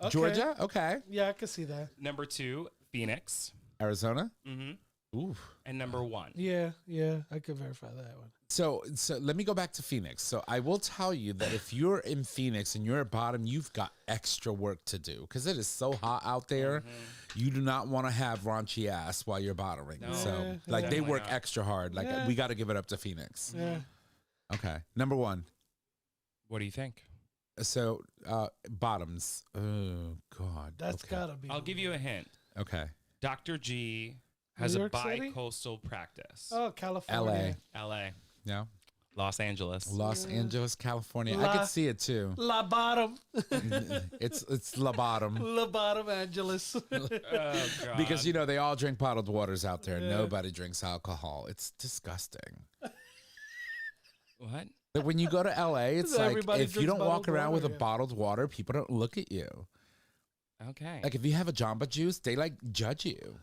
Okay.
Georgia. Okay.
Yeah, I can see that.
Number 2, Phoenix.
Arizona.
Mm-hmm.
Ooh.
And number 1.
Yeah, I could verify that one.
So let me go back to Phoenix. So I will tell you that if you're in Phoenix and you're at bottom, you've got extra work to do because it is so hot out there. You do not want to have raunchy ass while you're bottoming.
No.
So
Yeah,
like they
definitely
work
not.
extra hard. Like
Yeah.
we got to give it up to Phoenix.
Yeah.
Okay. Number 1.
What do you think?
So bottoms. Oh God.
That's
okay.
gotta be.
I'll give you a hint.
Okay.
Dr. G has
New
a
York City?
bi-coastal practice.
Oh, California.
LA,
No.
Los Angeles.
Los Angeles, California. I
La-
could see it too.
La Bottom.
It's La Bottom.
La Bottom Angeles.
Oh, God.
Because you know they all drink bottled waters out there.
Yeah.
Nobody drinks alcohol. It's disgusting.
What?
But when you go to LA, it's like
Everybody
if you
drinks
don't walk
bottled
around with
water,
a
yeah.
bottled water, people don't look at you.
Okay.
Like if you have a Jamba Juice, they like judge you.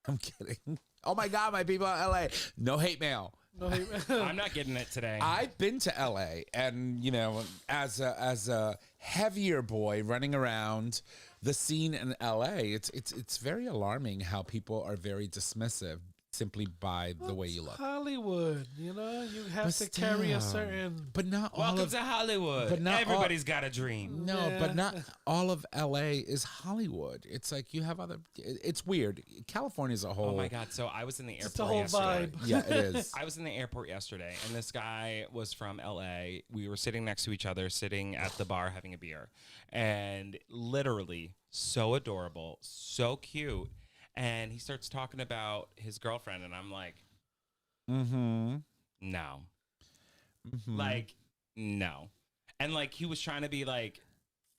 I'm kidding. Oh my God, my people in LA. No hate mail.
No, he-
I'm not getting it today.
I've been to LA, and you know, as a heavier boy running around the scene in LA, it's very alarming how people are very dismissive simply by the way you look.
Hollywood, you know, you have
But
to carry a
still.
certain.
But not all
Welcome
of
to Hollywood.
but not all-
Everybody's got a dream.
no,
Yeah.
but not all of LA is Hollywood. It's like you have other. It's weird. California as a whole.
Oh my God. So I was in the airport
It's the whole
yesterday.
vibe.
Yeah, it is.
I was in the airport yesterday, and this guy was from LA. We were sitting next to each other, sitting at the bar having a beer, and literally so adorable, so cute. And he starts talking about his girlfriend, and I'm like,
Mm-hmm.
no,
Mm-hmm.
like, no. And like, he was trying to be like,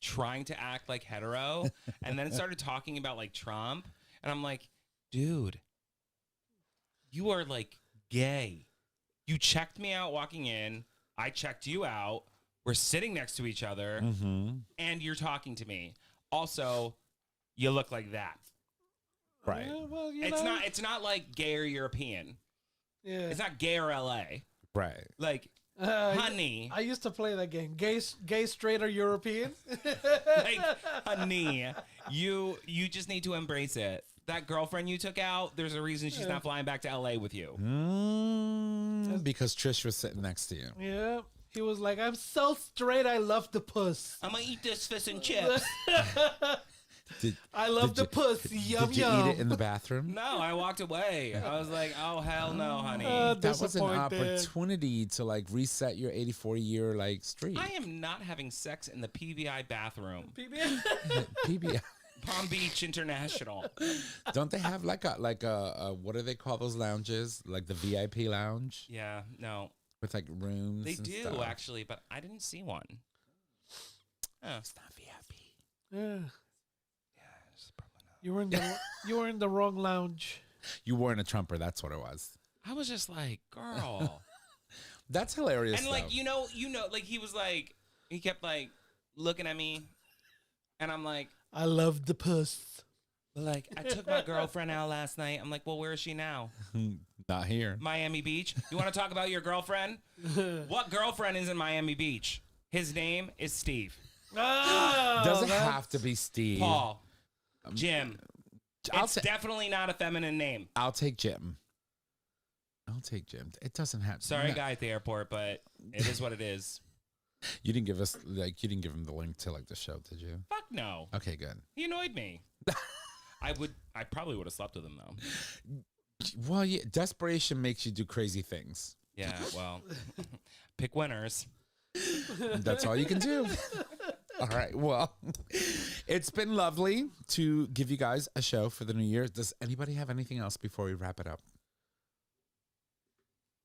trying to act like hetero, and then started talking about like Trump, and I'm like, dude, you are like gay. You checked me out walking in. I checked you out. We're sitting next to each other,
Mm-hmm.
and you're talking to me. Also, you look like that.
Right.
Yeah, well, you
It's
know,
not. It's not like gay or European.
Yeah.
It's not gay or LA.
Right.
Like,
Uh,
honey,
I used to play that game. Gay, straight, or European?
like, honey, you just need to embrace it. That girlfriend you took out, there's a reason she's not flying back to LA with you.
Because Trish was sitting next to you.
Yeah. He was like, I'm so straight, I love the puss.
I'm gonna eat this fish and chips.
I love the
you-
pussy. Yum
Did you
yum.
eat it in the bathroom?
No, I walked away. I was like, oh hell no, honey.
Uh,
That was an
Disappointed.
opportunity to like reset your 84-year like streak.
I am not having sex in the PBI bathroom.
PBI.
Palm Beach International.
Don't they have like a what do they call those lounges? Like the VIP lounge
Yeah, no,
with like rooms.
they
and
do
stuff.
actually, but I didn't see one. Oh,
It's not VIP.
Yeah.
it's probably not.
You were in the wrong lounge.
You weren't a trumper. That's what it was.
I was just like, girl,
That's hilarious.
and like
though.
like he was like, he kept like looking at me, and I'm like.
I love the puss.
Like, I took my girlfriend out last night. I'm like, well, where is she now?
Not here.
Miami Beach. You want to talk about your girlfriend? What girlfriend is in Miami Beach? His name is Steve.
Oh,
Doesn't have to be Steve.
Paul. Jim.
I'll
It's
ta-
definitely not a feminine name.
I'll take Jim. I'll take Jim. It doesn't have.
Sorry,
no.
guy at the airport, but it is what it is.
You didn't give us like you didn't give him the link to like the show, did you?
Fuck no.
Okay, good.
He annoyed me. I probably would have slept with him though.
Well, yeah, desperation makes you do crazy things.
Yeah, well, pick winners.
That's all you can do. All right. Well, it's been lovely to give you guys a show for the new year. Does anybody have anything else before we wrap it up?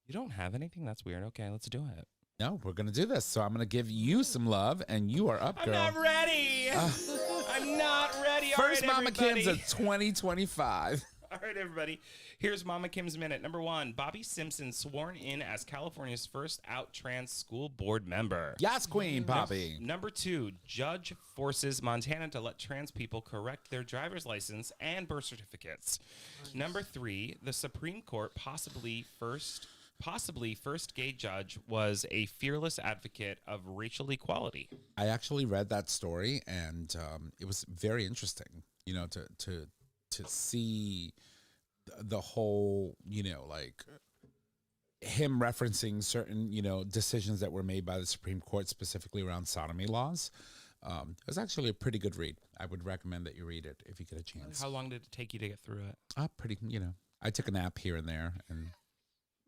You don't have anything? That's weird. Okay, let's do it.
No, we're going to do this. So I'm going to give you some love, and you are up,
I'm
girl.
not ready. I'm not ready.
First
All right,
Mama Kim's
everybody.
of 2025.
All right, everybody. Here's Mama Kim's Minute. Number 1, Bobby Simpson sworn in as California's first out trans school board member.
Yes, Queen Poppy.
Number 2, judge forces Montana to let trans people correct their driver's license and birth certificates. Number 3, the Supreme Court possibly first gay judge was a fearless advocate of racial equality.
I actually read that story, and it was very interesting, you know, to see the whole, you know, like him referencing certain, you know, decisions that were made by the Supreme Court, specifically around sodomy laws. It was actually a pretty good read. I would recommend that you read it if you get a chance.
How long did it take you to get through it?
Pretty, you know, I took a nap here and there,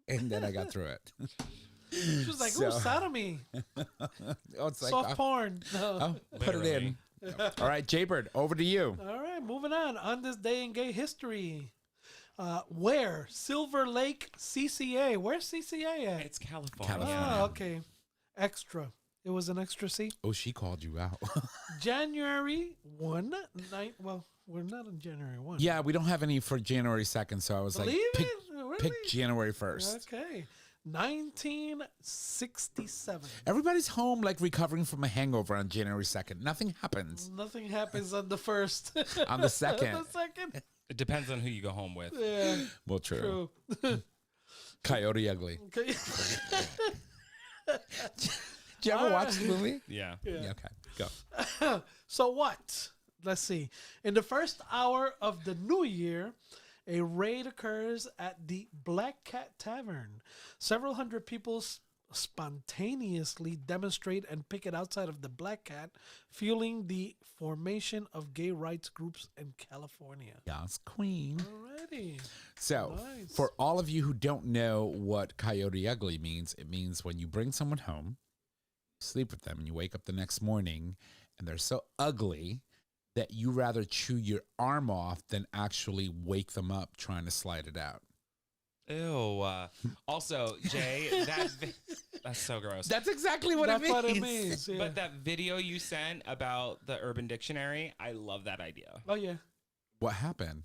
and then I got through it.
She was like,
So-
ooh, sodomy.
Oh, it's like,
Soft porn. No.
put it in. All right, Jaybird, over to you.
All right, moving on. On this day in gay history, where? Silver Lake CCA. Where's CCA at?
It's California.
California.
Oh, okay. Extra. It was an extra C.
Oh, she called you out.
January 1, well, we're not on January 1.
Yeah, we don't have any for January 2nd, so I was
Believe
like,
it? Really?
pick January 1st.
Okay. 1967.
Everybody's home, like recovering from a hangover on January 2nd. Nothing happens
Nothing happens on the 1st.
on the 2nd.
On the 2nd?
It depends on who you go home with.
Yeah,
Well, true.
true.
Coyote Ugly.
Okay.
Did you ever watch the movie?
Yeah.
Yeah, okay, go.
So what? Let's see. In the first hour of the new year, a raid occurs at the Black Cat Tavern. Several hundred people spontaneously demonstrate and picket outside of the Black Cat, fueling the formation of gay rights groups in California.
Yes, Queen.
Alrighty.
So,
Nice.
for all of you who don't know what Coyote Ugly means, it means when you bring someone home, sleep with them, and you wake up the next morning, and they're so ugly that you rather chew your arm off than actually wake them up trying to slide it out.
Ew. Also, Jay, that's so gross.
That's exactly what
That's
it means.
what it means. Yeah.
But that video you sent about the Urban Dictionary, I love that idea.
Oh, yeah.
What happened?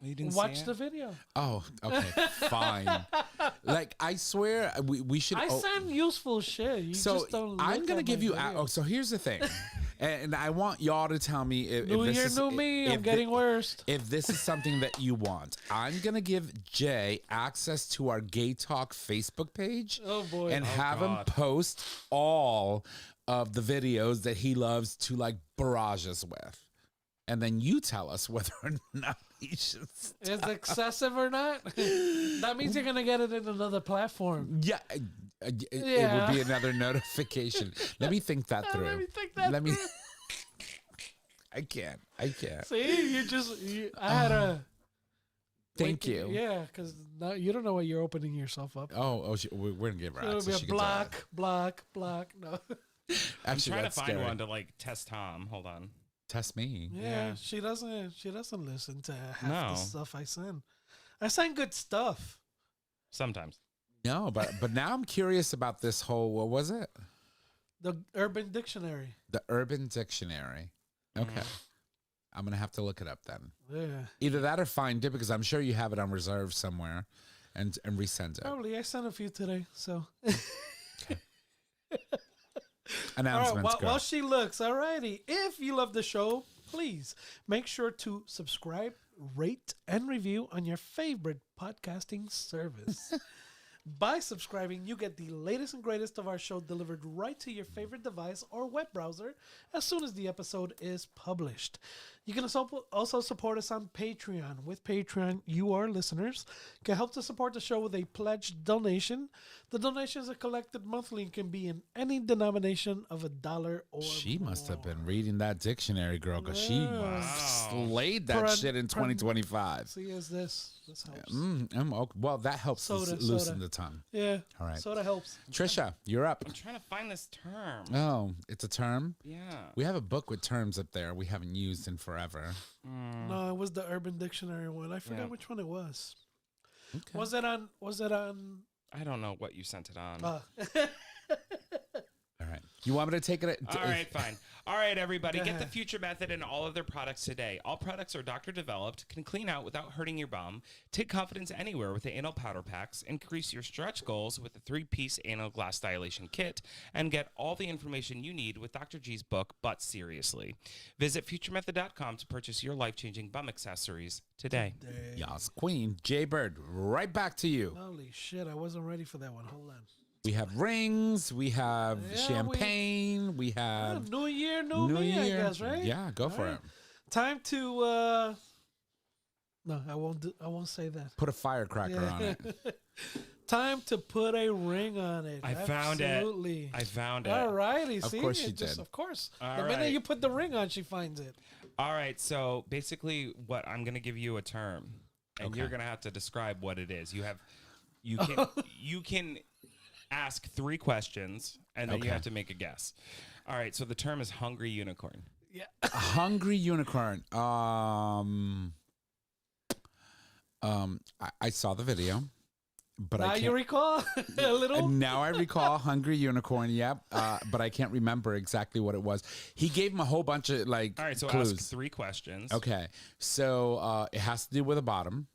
You didn't
Watch the video.
Oh, okay, fine. Like, I swear, we should.
I send useful shit. You
So
just don't
I'm
look
gonna
at
give
my
you.
video.
So here's the thing, and I want y'all to tell me if
New
this
year,
is,
new me.
if
I'm getting worst.
If this is something that you want, I'm gonna give Jay access to our Gay Talk Facebook page.
Oh, boy.
And
Oh,
have him
God.
post all of the videos that he loves to like barrage us with, and then you tell us whether or not he should.
Is it excessive or not? That means you're gonna get it in another platform.
Yeah. It
Yeah.
would be another notification. Let me think that through.
Let me think that
Let me.
through.
I can't. I can't.
See, I had a.
Thank you.
Yeah, because you don't know what you're opening yourself up.
We're gonna give her
It'll
access.
be a
She can tell us.
block. No.
I'm
Actually,
trying to
that's
find
scary.
one to like test Tom. Hold on.
Test me.
Yeah,
Yeah.
she doesn't. She doesn't listen to half
No.
the stuff I send. I send good stuff.
Sometimes.
No, but now I'm curious about this whole. What was it?
The Urban Dictionary.
The Urban Dictionary. Okay. I'm gonna have to look it up then.
Yeah.
Either that or find it because I'm sure you have it on reserve somewhere, and resend it.
Probably. I sent a few today. So.
Announcements.
All right,
go.
while she looks, alrighty. If you love the show, please make sure to subscribe, rate, and review on your favorite podcasting service. By subscribing, you get the latest and greatest of our show delivered right to your favorite device or web browser as soon as the episode is published. You can also support us on Patreon. With Patreon, you, our listeners, can help to support the show with a pledged donation. The donations are collected monthly and can be in any denomination of $1 or
She must have
more.
been reading that dictionary, girl, because she slayed that
Pran-
shit in 2025.
See, is this helps.
Okay. Well, that helps
Soda,
loosen
soda.
the tongue.
Yeah.
All right.
Soda helps.
Trisha, you're up.
I'm trying to find this term.
Oh, it's a term?
Yeah.
We have a book with terms up there we haven't used in forever.
No, it was the Urban Dictionary one. I forgot
Yeah.
which one it was.
Okay.
Was it on?
I don't know what you sent it on.
All right. You want me to take it?
All right, fine. All right, everybody,
Go
get the
ahead.
Future Method and all of their products today. All products are doctor developed, can clean out without hurting your bum. Take confidence anywhere with the anal powder packs. Increase your stretch goals with the 3-piece anal glass dilation kit, and get all the information you need with Dr. G's book, But Seriously. Visit futuremethod.com to purchase your life-changing bum accessories today.
Yas, Queen, Jay Bird, right back to you.
Holy shit! I wasn't ready for that one. Hold on.
We have rings, we have
Yeah,
champagne, we have
New Year, new me. I guess, right?
Yeah, go for
All right.
it.
Time to. No, I won't. I won't say that.
Put a firecracker on it.
Time to put a ring on it.
I found it.
Absolutely.
I found it.
All righty.
Of
See,
course she
It just-
did.
Of course.
All
the minute
right.
you put the ring on, she finds it.
All right, so basically what I'm going to give you a term, and
Okay.
you're going to have to describe what it is. You can ask 3 questions, and then
Okay.
you have to make a guess. All right, so the term is hungry unicorn.
Yeah.
A hungry unicorn. I saw the video, but
Now
I
you
can't.
recall a little.
Now I recall hungry unicorn. Yep, but I can't remember exactly what it was. He gave him a whole bunch of like
All right, so
clues.
ask 3 questions.
Okay, so it has to do with a bottom.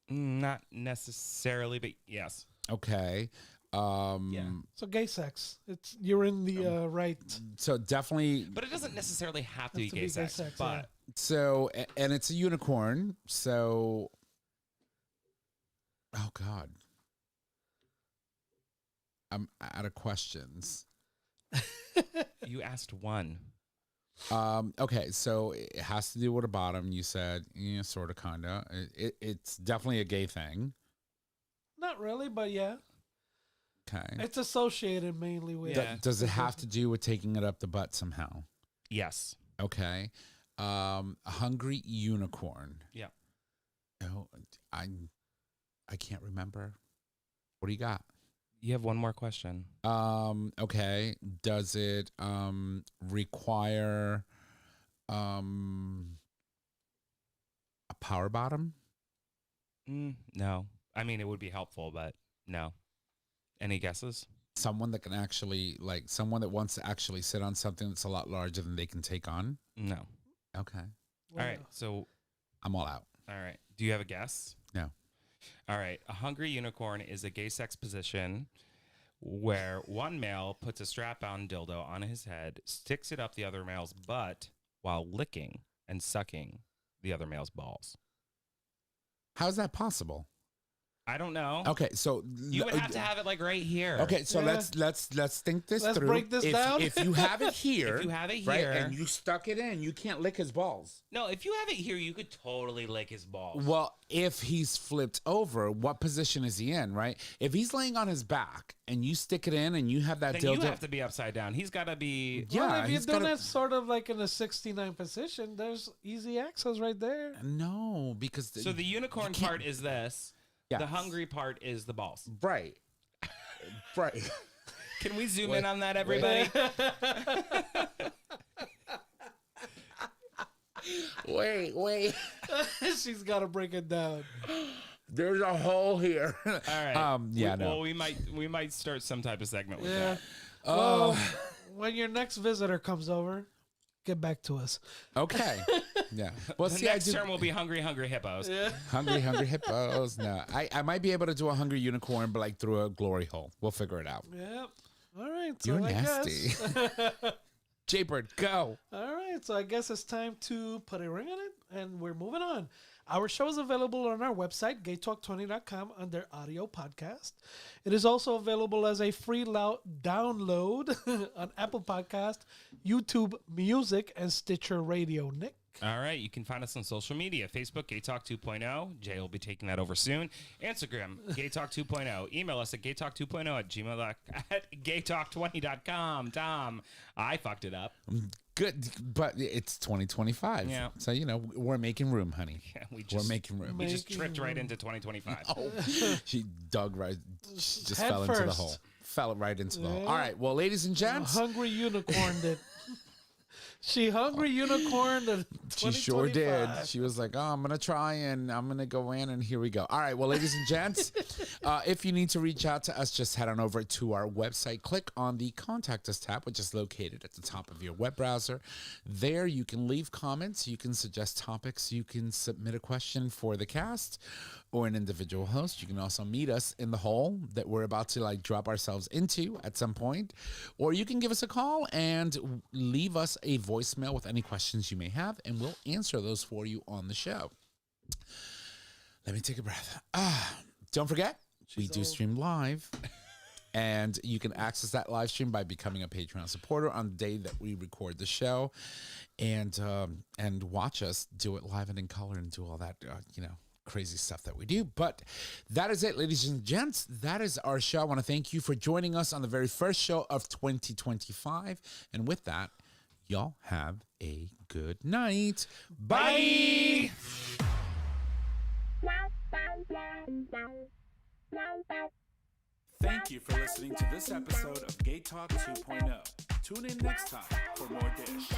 Not necessarily, but yes.
Okay.
So gay sex. You're in the right.
So definitely.
But it doesn't necessarily have to be
Has to
gay
be gay
sex,
sex,
but
So and it's a unicorn. So. Oh God. I'm out of questions.
you asked 1.
Okay, so it has to do with a bottom. You said, yeah, sort of, kind of. It's definitely a gay thing.
Not really, but yeah.
Okay.
It's associated mainly with.
Yeah.
Does it have to do with taking it up the butt somehow?
Yes.
Okay. A hungry unicorn.
Yeah.
Oh, I can't remember. What do you got?
You have 1 more question.
Okay. Does it require a power bottom?
No. I mean, it would be helpful, but no. Any guesses?
Someone that can actually, like, someone that wants to actually sit on something that's a lot larger than they can take on?
No.
Okay.
All right. So,
I'm all out.
all right. Do you have a guess?
No.
All right. A hungry unicorn is a gay sex position where one male puts a strap-on dildo on his head, sticks it up the other male's butt while licking and sucking the other male's balls.
How's that possible?
I don't know.
Okay, so
You would have to have it like right here.
Okay, so
Yeah.
let's think this
Let's
through.
break this down.
If you have it here,
If you have it
right,
here.
and you stuck it in, you can't lick his balls.
No, if you have it here, you could totally lick his balls.
Well, if he's flipped over, what position is he in, right? If he's laying on his back and you stick it in and you have that
Then
dildo,
you have to be upside down. He's got to be.
Yeah,
Well, if you're
he's
doing
gotta-
it sort of like in a 69 position, there's easy access right there.
no, because
So the unicorn
can't-
part is this.
Yes.
The hungry part is the balls.
right, right.
Can we zoom
Wait,
in on that, everybody?
Wait.
She's got to break it down.
There's a hole here.
All right.
Yeah, no.
Well, we might start some type of segment with
Yeah.
that.
Well, when your next visitor comes over, get back to us.
Okay. Yeah. Well,
The
see,
next
I do
term will be hungry hippos.
Yeah.
hungry hippos. No, I might be able to do a hungry unicorn, but like through a glory hole. We'll figure it out.
Yep. All right. So
You're
I
nasty.
guess.
Jaybird, go.
All right. So I guess it's time to put a ring on it, and we're moving on. Our show is available on our website, gaytalk20.com, under audio podcast. It is also available as a free download on Apple Podcast, YouTube Music, and Stitcher Radio. Nick?
All right. You can find us on social media. Facebook, GayTalk 2.0. Jay will be taking that over soon. Instagram, GayTalk 2.0. Email us at gaytalk2.0 at gmail at gaytalk20.com. Tom, I fucked it up.
Good, but it's 2025.
Yeah.
So, we're making room, honey.
Yeah,
We're
just
making room.
we just
Making
tripped right
room.
into 2025.
Oh, she dug right, just
Head
fell into the
first.
hole. Fell right into the hole.
Yeah.
All right. Well, ladies and gents,
Hungry unicorned it. She hungry unicorned it.
she sure did.
2025.
She was like, "Oh, I'm gonna try and I'm gonna go in, and here we go." All right, well, ladies and gents, if you need to reach out to us, just head on over to our website. Click on the Contact Us tab, which is located at the top of your web browser. There, you can leave comments, you can suggest topics, you can submit a question for the cast or an individual host. You can also meet us in the hole that we're about to drop ourselves into at some point, or you can give us a call and leave us a voicemail with any questions you may have, and we'll answer those for you on the show. Let me take a breath. Don't forget, we do stream live, and you can access that live stream by becoming a Patreon supporter on the day that we record the show, and watch us do it live and in color and do all that, crazy stuff that we do. But that is it, ladies and gents. That is our show. I want to thank you for joining us on the very first show of 2025. And with that, y'all have a good night. Bye.
Thank you for listening to this episode of Gay Talk 2.0. Tune in next time for more dish.